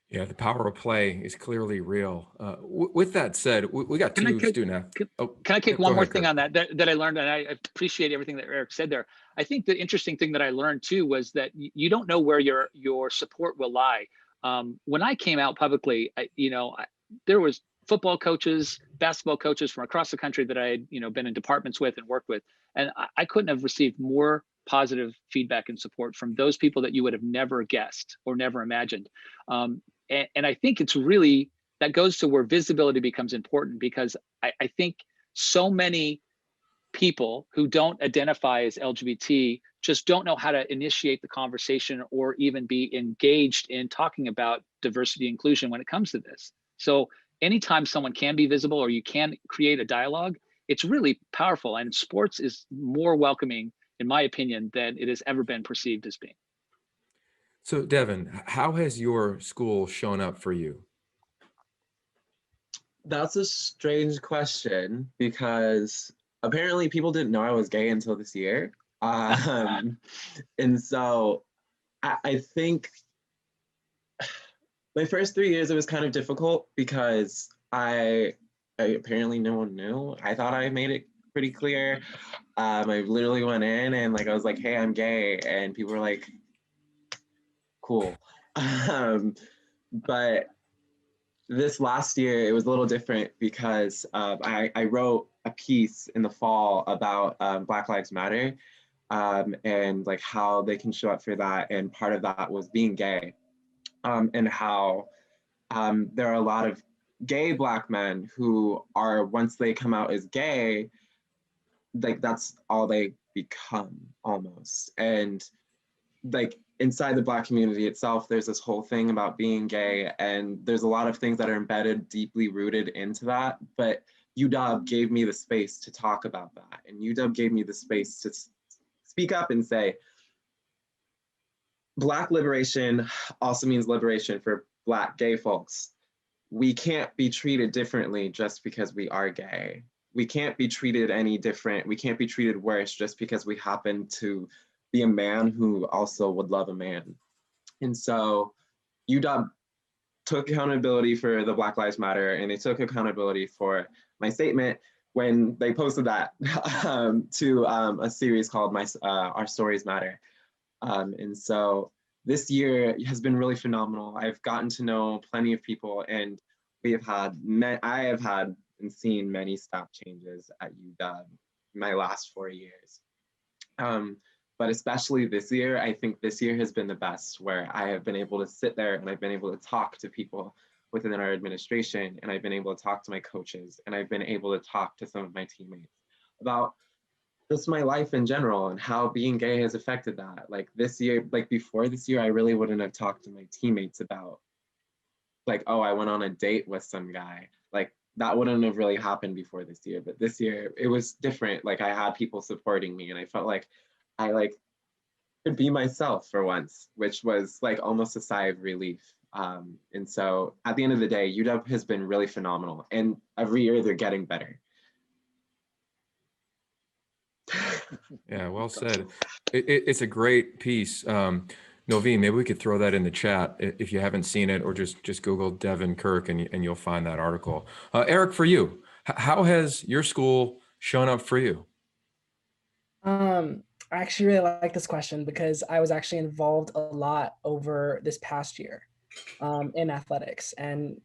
Yeah, the power of play is clearly real. With that said, we got two students. Can I kick one more thing on that I learned, and I appreciate everything that Eric said there. I think the interesting thing that I learned too was that you don't know where your support will lie. When I came out publicly, there was football coaches, basketball coaches from across the country that I had been in departments with and worked with, and I couldn't have received more positive feedback and support from those people that you would have never guessed or never imagined. And I think it's really, that goes to where visibility becomes important, because I think so many people who don't identify as LGBT just don't know how to initiate the conversation or even be engaged in talking about diversity and inclusion when it comes to this. So anytime someone can be visible or you can create a dialogue, it's really powerful. And sports is more welcoming, in my opinion, than it has ever been perceived as being. So Devan, how has your school shown up for you? That's a strange question, because apparently people didn't know I was gay until this year. And so I think my first 3 years, it was kind of difficult because I apparently no one knew. I thought I made it pretty clear. I literally went in and I was like, hey, I'm gay. And people were like, cool. But this last year, it was a little different because I wrote a piece in the fall about Black Lives Matter and how they can show up for that. And part of that was being gay, and how there are a lot of gay Black men who are, once they come out as gay, that's all they become almost. And inside the Black community itself, there's this whole thing about being gay, and there's a lot of things that are embedded, deeply rooted into that. But UW gave me the space to talk about that. And UW gave me the space to speak up and say, Black liberation also means liberation for Black gay folks. We can't be treated differently just because we are gay. We can't be treated any different. We can't be treated worse just because we happen to be a man who also would love a man. And so UW took accountability for the Black Lives Matter, and they took accountability for my statement. when they posted that to a series called Our Stories Matter. And so this year has been really phenomenal. I've gotten to know plenty of people, and I have had and seen many staff changes at UW my last 4 years. But especially this year, I think this year has been the best, where I have been able to sit there and I've been able to talk to people within our administration, and I've been able to talk to my coaches, and I've been able to talk to some of my teammates about just my life in general and how being gay has affected that. Like this year, like before this year, I really wouldn't have talked to my teammates about like, oh, I went on a date with some guy. Like that wouldn't have really happened before this year, but this year it was different. Like I had people supporting me, and I felt like I could be myself for once, which was like almost a sigh of relief. And so at the end of the day, UW has been really phenomenal, and every year they're getting better. Yeah, well said. It's a great piece. Noveen, maybe we could throw that in the chat if you haven't seen it, or just Google Devan Kirk and you'll find that article. Eric, for you, how has your school shown up for you? I actually really like this question because I was actually involved a lot over this past year in athletics and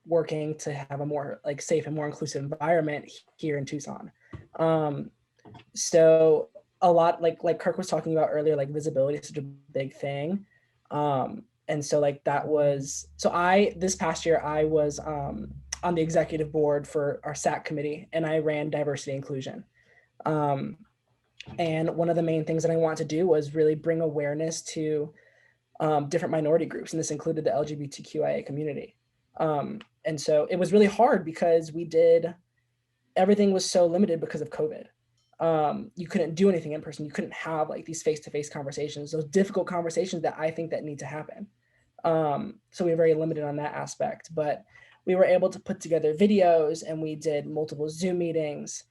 working to have a more like safe and more inclusive environment here in Tucson. So a lot like Kirk was talking about earlier, like visibility is such a big thing. And so like that was, so this past year I was on the executive board for our SAC committee, and I ran diversity inclusion. And one of the main things that I wanted to do was really bring awareness to different minority groups, and this included the LGBTQIA community. And so it was really hard because everything was so limited because of COVID. You couldn't do anything in person. You couldn't have like these face-to-face conversations, those difficult conversations that I think that need to happen. So we were very limited on that aspect, but we were able to put together videos, and we did multiple Zoom meetings.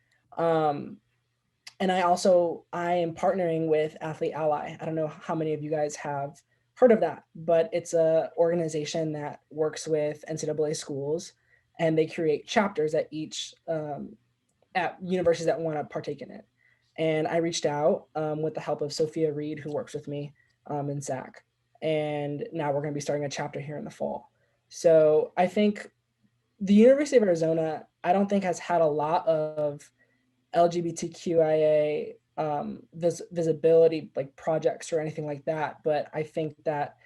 And I am partnering with Athlete Ally. I don't know how many of you guys have heard of that, but it's an organization that works with NCAA schools, and they create chapters at each at universities that want to partake in it. And I reached out with the help of Sophia Reed, who works with me in SAC. And now we're going to be starting a chapter here in the fall. So I think the University of Arizona, I don't think has had a lot of LGBTQIA visibility like projects or anything like that. But I think that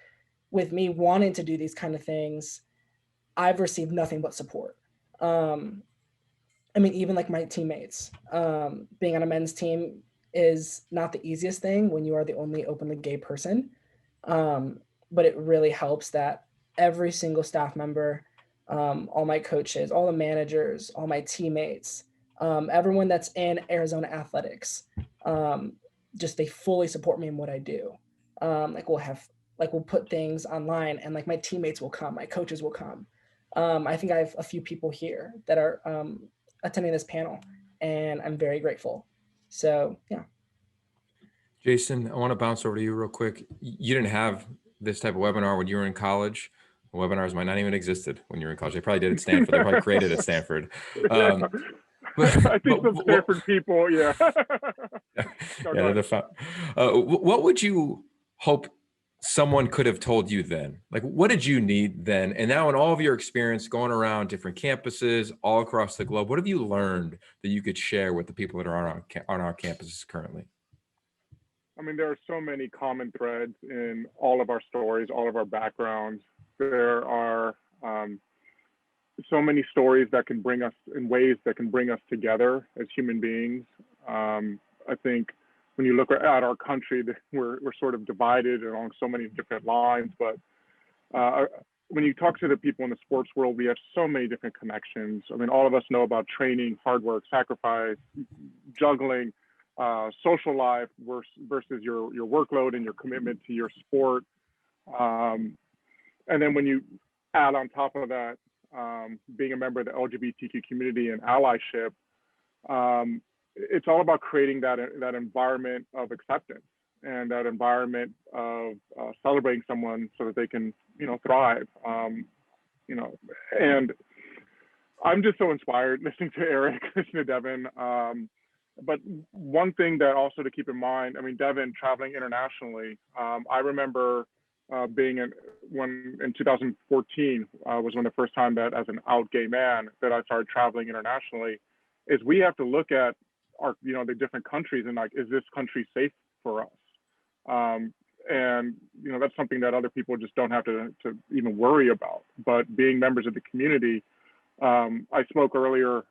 with me wanting to do these kind of things, I've received nothing but support. I mean, even like my teammates, being on a men's team is not the easiest thing when you are the only openly gay person. But it really helps that every single staff member, all my coaches, all the managers, all my teammates, everyone that's in Arizona athletics, just they fully support me in what I do. We'll put things online, and like my teammates will come, my coaches will come. I think I have a few people here that are attending this panel, and I'm very grateful. So yeah. Jason, I want to bounce over to you real quick. You didn't have this type of webinar when you were in college. Webinars might not even existed when you were in college. They probably did at Stanford. They probably created at Stanford. I think some Stanford people, yeah. Yeah, they're fun. What would you hope someone could have told you then? Like, what did you need then? And now in all of your experience going around different campuses all across the globe, what have you learned that you could share with the people that are on our campuses currently? I mean, there are so many common threads in all of our stories, all of our backgrounds. There are so many stories that can bring us in ways that can bring us together as human beings. I think when you look at our country, we're sort of divided along so many different lines, but when you talk to the people in the sports world, we have so many different connections. I mean, all of us know about training, hard work, sacrifice, juggling, social life versus your workload and your commitment to your sport. And then when you add on top of that, being a member of the LGBTQ community and allyship, it's all about creating that environment of acceptance and that environment of celebrating someone so that they can, thrive. And I'm just so inspired listening to Eric, listening to Devan. But one thing that also to keep in mind, I mean, Devan traveling internationally. I remember being in 2014 was one of the first time that as an out gay man that I started traveling internationally. Is we have to look at our, the different countries and like, is this country safe for us? And that's something that other people just don't have to even worry about. But being members of the community, I spoke earlier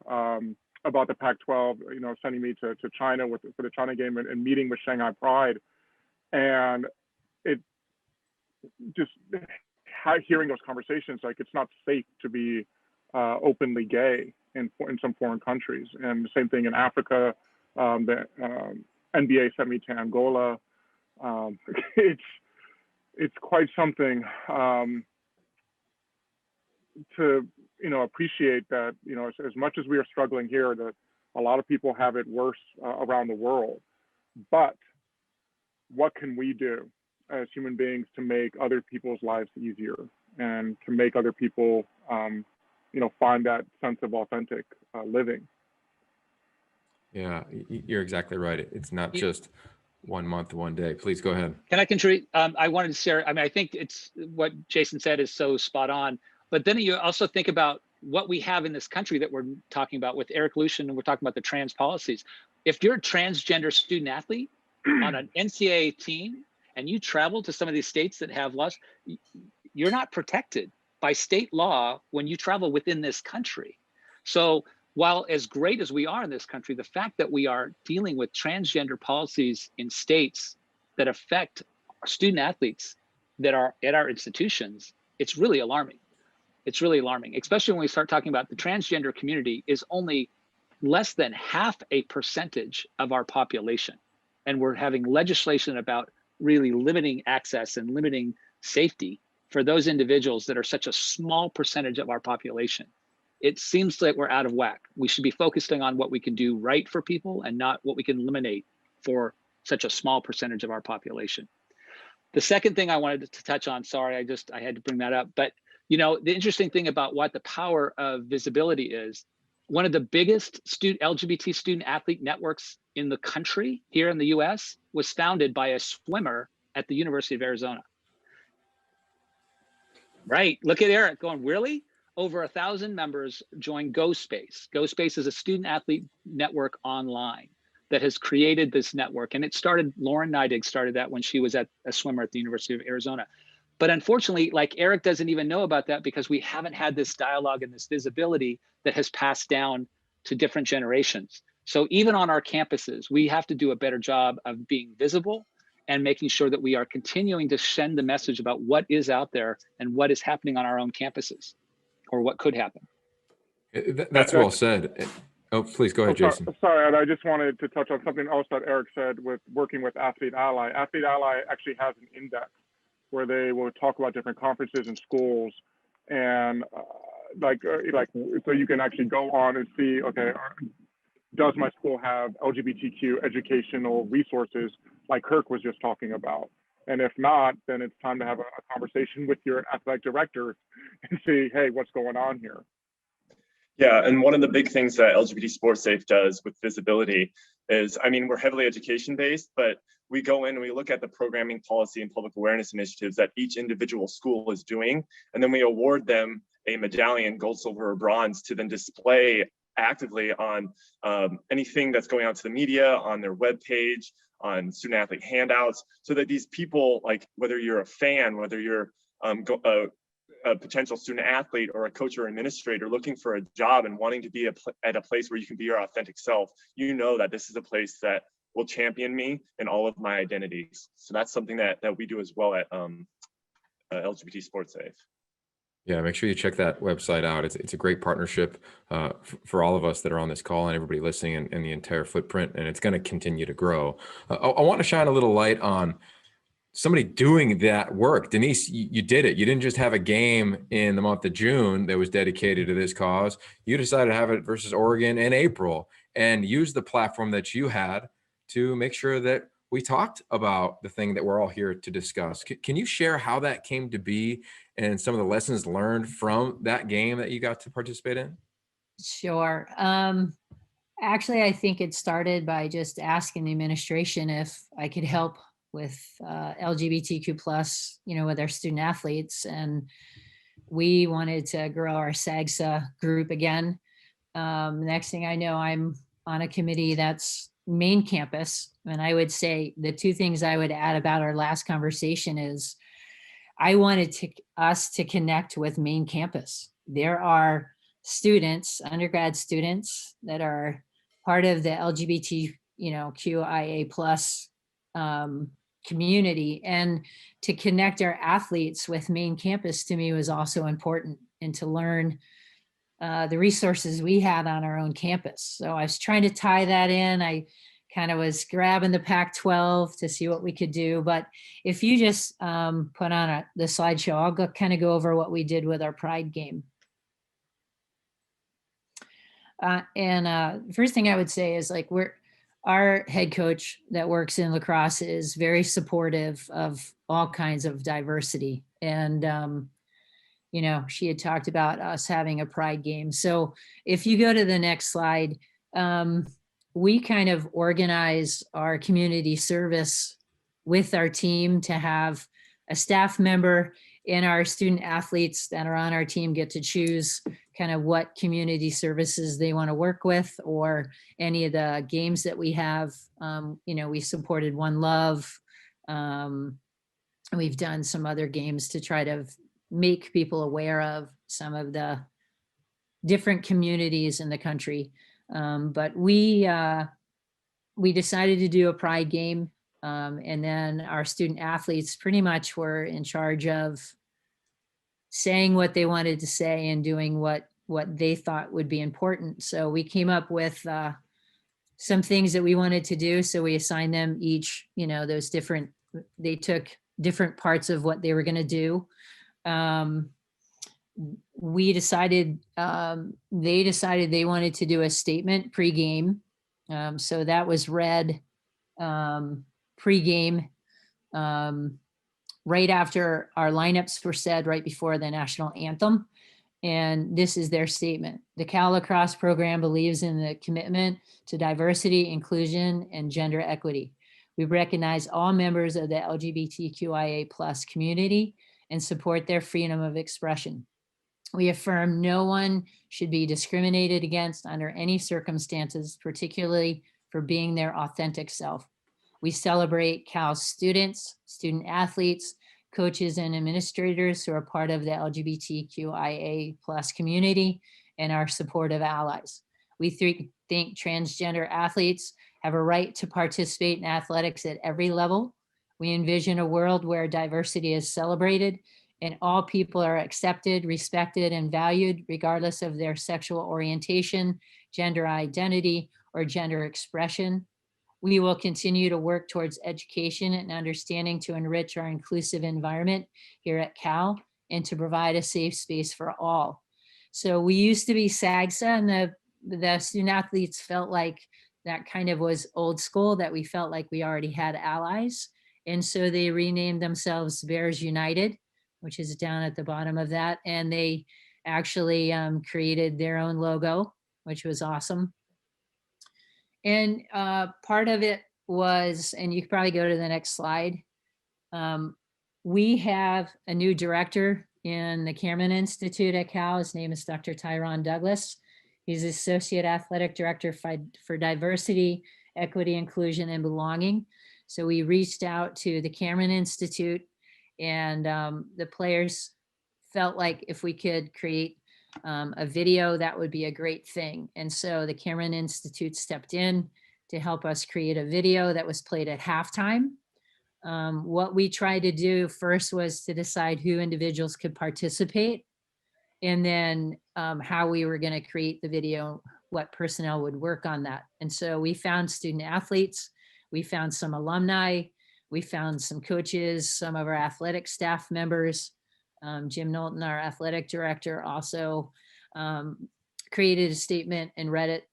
about the Pac-12, sending me to China for the China game and meeting with Shanghai Pride, and it just hearing those conversations, like it's not safe to be openly gay in some foreign countries, and the same thing in Africa. The NBA sent me to Angola. It's quite something to appreciate that as much as we are struggling here, that a lot of people have it worse around the world. But what can we do as human beings to make other people's lives easier and to make other people find that sense of authentic living? Yeah, you're exactly right. It's not just 1 month, 1 day. Please go ahead. Can I contribute? I wanted to share, I think it's what Jason said is so spot on, but then you also think about what we have in this country that we're talking about with Eric Lushen, and we're talking about the trans policies. If you're a transgender student athlete on an NCAA team and you travel to some of these states that have laws, you're not protected by state law when you travel within this country. So while as great as we are in this country, the fact that we are dealing with transgender policies in states that affect our student athletes that are at our institutions, it's really alarming. It's really alarming, especially when we start talking about the transgender community is only less than 0.5% of our population. And we're having legislation about really limiting access and limiting safety for those individuals that are such a small percentage of our population. It seems like we're out of whack. We should be focusing on what we can do right for people and not what we can eliminate for such a small percentage of our population. The second thing I wanted to touch on, sorry, I had to bring that up, but the interesting thing about what the power of visibility is, one of the biggest LGBT student athlete networks in the country here in the US was founded by a swimmer at the University of Arizona. Right, look at Eric going, really? Over 1,000 members joined GoSpace. GoSpace is a student athlete network online that has created this network. And it started, Lauren Neidig started that when she was a swimmer at the University of Arizona. But unfortunately, like Eric doesn't even know about that because we haven't had this dialogue and this visibility that has passed down to different generations. So even on our campuses, we have to do a better job of being visible and making sure that we are continuing to send the message about what is out there and what is happening on our own campuses or what could happen. That's well said. Oh, please go ahead, Jason. Sorry, and I just wanted to touch on something else that Eric said with working with Athlete Ally. Athlete Ally actually has an index where they will talk about different conferences and schools, and so you can actually go on and see, okay, does my school have LGBTQ educational resources like Kirk was just talking about? And if not, then it's time to have a conversation with your athletic director and see, hey, what's going on here? Yeah, and one of the big things that LGBT SportSafe does with visibility is, we're heavily education-based, but we go in and we look at the programming policy and public awareness initiatives that each individual school is doing, and then we award them a medallion, gold, silver, or bronze, to then display actively on anything that's going out to the media, on their webpage, on student athlete handouts, so that these people, like whether you're a fan, whether you're a potential student athlete or a coach or administrator looking for a job and wanting to be at a place where you can be your authentic self, that this is a place that will champion me in all of my identities. So that's something that we do as well at LGBT SportSafe. Yeah, make sure you check that website out. It's a great partnership for all of us that are on this call and everybody listening and the entire footprint, and it's going to continue to grow. I want to shine a little light on somebody doing that work. Denise, you did it. You didn't just have a game in the month of June that was dedicated to this cause. You decided to have it versus Oregon in April and use the platform that you had to make sure that we talked about the thing that we're all here to discuss. Can you share how that came to be and some of the lessons learned from that game that you got to participate in? Sure. Actually, I think it started by just asking the administration if I could help with LGBTQ plus, with our student athletes. And we wanted to grow our SAGSA group again. Next thing I know, I'm on a committee that's main campus. And I would say the two things I would add about our last conversation is I wanted us to connect with main campus. There are students, undergrad students that are part of the LGBTQIA plus community, and to connect our athletes with main campus to me was also important, and to learn the resources we had on our own campus. So I was trying to tie that in. I kind of was grabbing the Pac-12 to see what we could do. But if you just put on the slideshow, I'll kind of go over what we did with our Pride game. First thing I would say is like our head coach that works in lacrosse is very supportive of all kinds of diversity. And, she had talked about us having a Pride game. So if you go to the next slide, we kind of organize our community service with our team to have a staff member, and our student athletes that are on our team get to choose kind of what community services they want to work with, or any of the games that we have. We supported One Love. We've done some other games to try to make people aware of some of the different communities in the country. But we decided to do a Pride game. And then our student athletes pretty much were in charge of saying what they wanted to say and doing what they thought would be important. So we came up with some things that we wanted to do. So we assigned them each, they took different parts of what they were going to do. They decided they wanted to do a statement pregame. So that was read pregame right after our lineups were said, right before the national anthem. And this is their statement. The Cal Lacrosse program believes in the commitment to diversity, inclusion, and gender equity. We recognize all members of the LGBTQIA plus community and support their freedom of expression. We affirm no one should be discriminated against under any circumstances, particularly for being their authentic self. We celebrate Cal's students, student athletes, coaches, and administrators who are part of the LGBTQIA plus community and are supportive allies. We think transgender athletes have a right to participate in athletics at every level. We envision a world where diversity is celebrated and all people are accepted, respected, and valued regardless of their sexual orientation, gender identity, or gender expression. We will continue to work towards education and understanding to enrich our inclusive environment here at Cal and to provide a safe space for all. So we used to be SAGSA, and the student athletes felt like that kind of was old school, that we felt like we already had allies. And so they renamed themselves Bears United, which is down at the bottom of that. And they actually created their own logo, which was awesome. And part of it was, and you could probably go to the next slide. We have a new director in the Cameron Institute at Cal. His name is Dr. Tyron Douglas. He's Associate Athletic Director for Diversity, Equity, Inclusion, and Belonging. So we reached out to the Cameron Institute, and the players felt like if we could create a video, that would be a great thing. And so the Cameron Institute stepped in to help us create a video that was played at halftime. What we tried to do first was to decide who individuals could participate, and then how we were going to create the video, what personnel would work on that. And so we found student athletes, we found some alumni, we found some coaches, some of our athletic staff members. Jim Knowlton, our athletic director, also created a statement and read it.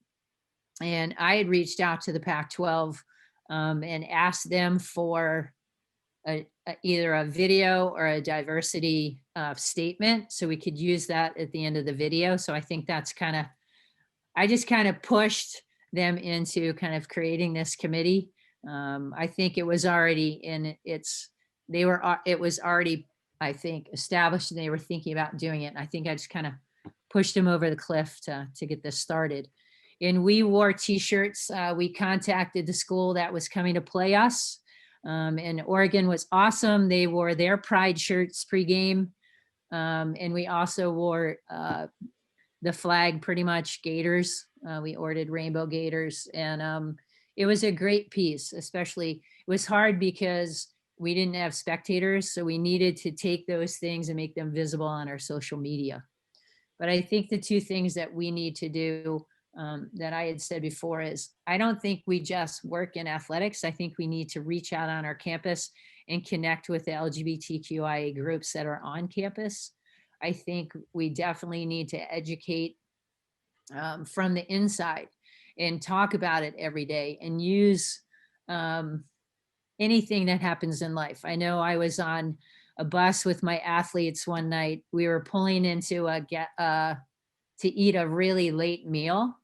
And I had reached out to the Pac-12 and asked them for either a video or a diversity statement so we could use that at the end of the video. So I think that's kind of I just kind of pushed them into kind of creating this committee. I think it was already it was already, I think, established, and they were thinking about doing it. And I think I just kind of pushed them over the cliff to get this started. And we wore t-shirts. We contacted the school that was coming to play us. And Oregon was awesome. They wore their pride shirts pregame. And we also wore the flag, pretty much, gaiters. We ordered rainbow gaiters, and it was a great piece. Especially, it was hard because we didn't have spectators, so we needed to take those things and make them visible on our social media. But I think the two things that we need to do, that I had said before, is I don't think we just work in athletics. I think we need to reach out on our campus and connect with the LGBTQIA groups that are on campus. I think we definitely need to educate from the inside and talk about it every day, and use anything that happens in life. I know I was on a bus with my athletes one night. We were pulling into to eat a really late meal,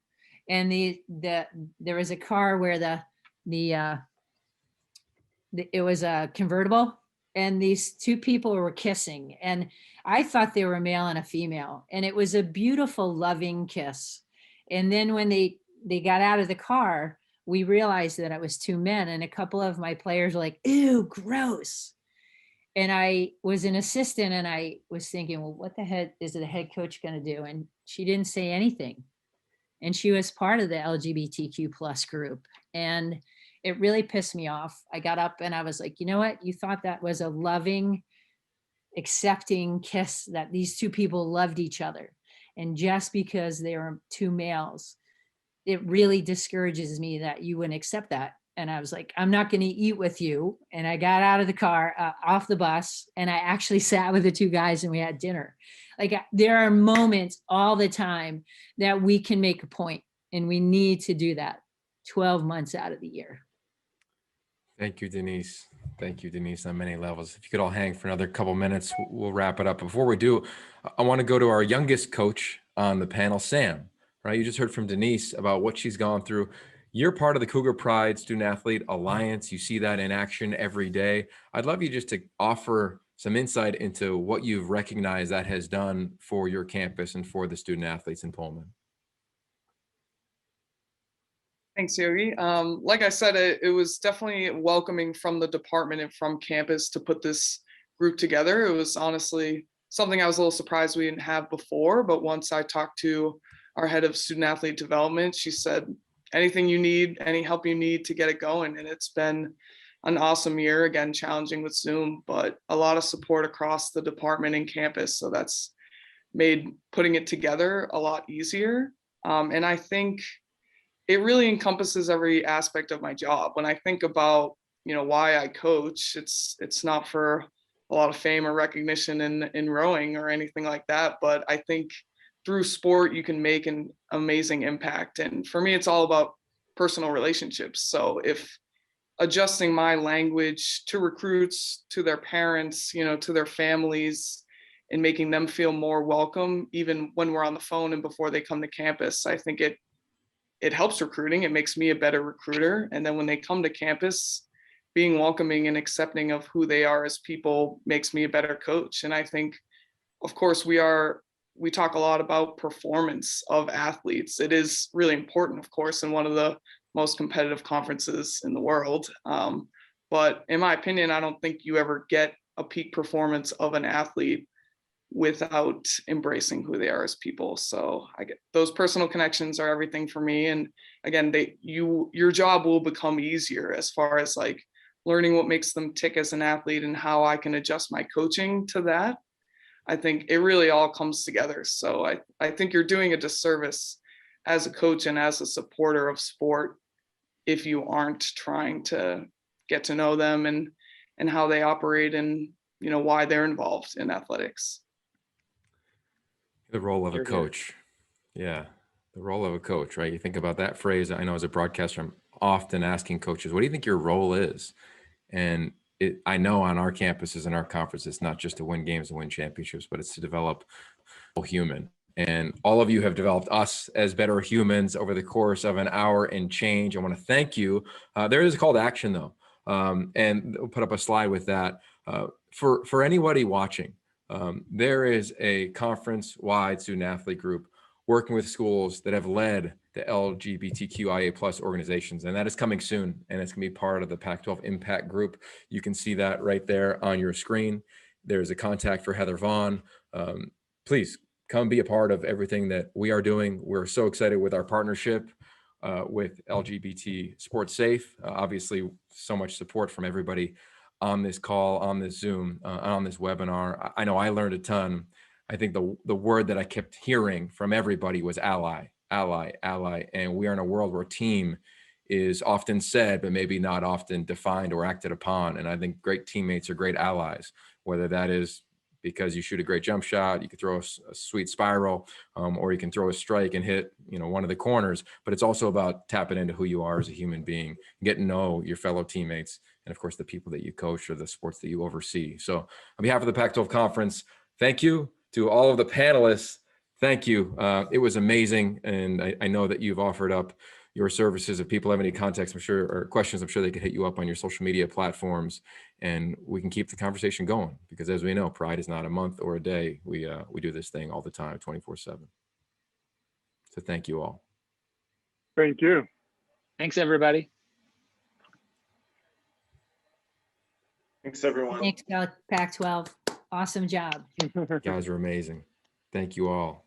and there was a car where it was a convertible, and these two people were kissing, and I thought they were a male and a female, and it was a beautiful, loving kiss. And then when they got out of the car, we realized that it was two men, and a couple of my players were like, "Ew, gross." And I was an assistant, and I was thinking, well, what the heck is the head coach going to do? And she didn't say anything. And she was part of the LGBTQ plus group. And it really pissed me off. I got up and I was like, you know what? You thought that was a loving, accepting kiss, that these two people loved each other. And just because they were two males, it really discourages me that you wouldn't accept that. And I was like, I'm not going to eat with you. And I got out of the car, off the bus, and I actually sat with the two guys and we had dinner. Like, there are moments all the time that we can make a point, and we need to do that 12 months out of the year. Thank you, Denise. Thank you, Denise, on many levels. If you could all hang for another couple minutes, we'll wrap it up. Before we do, I want to go to our youngest coach on the panel, Sam, right? You just heard from Denise about what she's gone through. You're part of the Cougar Pride Student Athlete Alliance. You see that in action every day. I'd love you just to offer some insight into what you've recognized that has done for your campus and for the student athletes in Pullman. Thanks, Yogi. Like I said, it was definitely welcoming from the department and from campus to put this group together. It was honestly something I was a little surprised we didn't have before, but once I talked to our head of student athlete development, she said, anything you need, any help you need to get it going. And it's been an awesome year, again, challenging with Zoom, but a lot of support across the department and campus. So that's made putting it together a lot easier. And I think it really encompasses every aspect of my job. When I think about, why I coach, it's not for a lot of fame or recognition in rowing or anything like that. But I think through sport, you can make an amazing impact. And for me, it's all about personal relationships. So if adjusting my language to recruits, to their parents, to their families, and making them feel more welcome, even when we're on the phone and before they come to campus, I think it helps recruiting. It makes me a better recruiter. And then when they come to campus, being welcoming and accepting of who they are as people makes me a better coach. And I think, of course, we talk a lot about performance of athletes. It is really important, of course, in one of the most competitive conferences in the world. But in my opinion, I don't think you ever get a peak performance of an athlete without embracing who they are as people. So I get those personal connections are everything for me. And again, your job will become easier as far as like learning what makes them tick as an athlete and how I can adjust my coaching to that. I think it really all comes together. So I think you're doing a disservice as a coach and as a supporter of sport if you aren't trying to get to know them and how they operate and why they're involved in athletics. The role of a coach. Yeah, the role of a coach, right? You think about that phrase. I know as a broadcaster, I'm often asking coaches, what do you think your role is? And I know on our campuses and our conferences, it's not just to win games and win championships, but it's to develop a human. And all of you have developed us as better humans over the course of an hour and change. I want to thank you. There is a call to action though. And we'll put up a slide with that. For anybody watching, there is a conference-wide student athlete group working with schools that have led the LGBTQIA plus organizations, and that is coming soon, and it's gonna be part of the Pac-12 Impact Group. You can see that right there on your screen. There's a contact for Heather Vaughn. Please come be a part of everything that we are doing. We're so excited with our partnership with LGBT SportSafe. Obviously, so much support from everybody on this call, on this Zoom, on this webinar. I know I learned a ton. I think the word that I kept hearing from everybody was ally, ally, ally. And we are in a world where team is often said, but maybe not often defined or acted upon. And I think great teammates are great allies, whether that is because you shoot a great jump shot, you can throw a sweet spiral, or you can throw a strike and hit, one of the corners. But it's also about tapping into who you are as a human being, getting to know your fellow teammates, and of course the people that you coach or the sports that you oversee. So on behalf of the Pac-12 Conference, thank you to all of the panelists. Thank you. It was amazing, and I know that you've offered up your services. If people have any contacts, I'm sure, or questions, I'm sure they could hit you up on your social media platforms, and we can keep the conversation going. Because as we know, Pride is not a month or a day. We do this thing all the time, 24/7. So thank you all. Thank you. Thanks, everybody. Thanks, everyone. Thanks, Pac-12. Awesome job. You guys are amazing. Thank you all.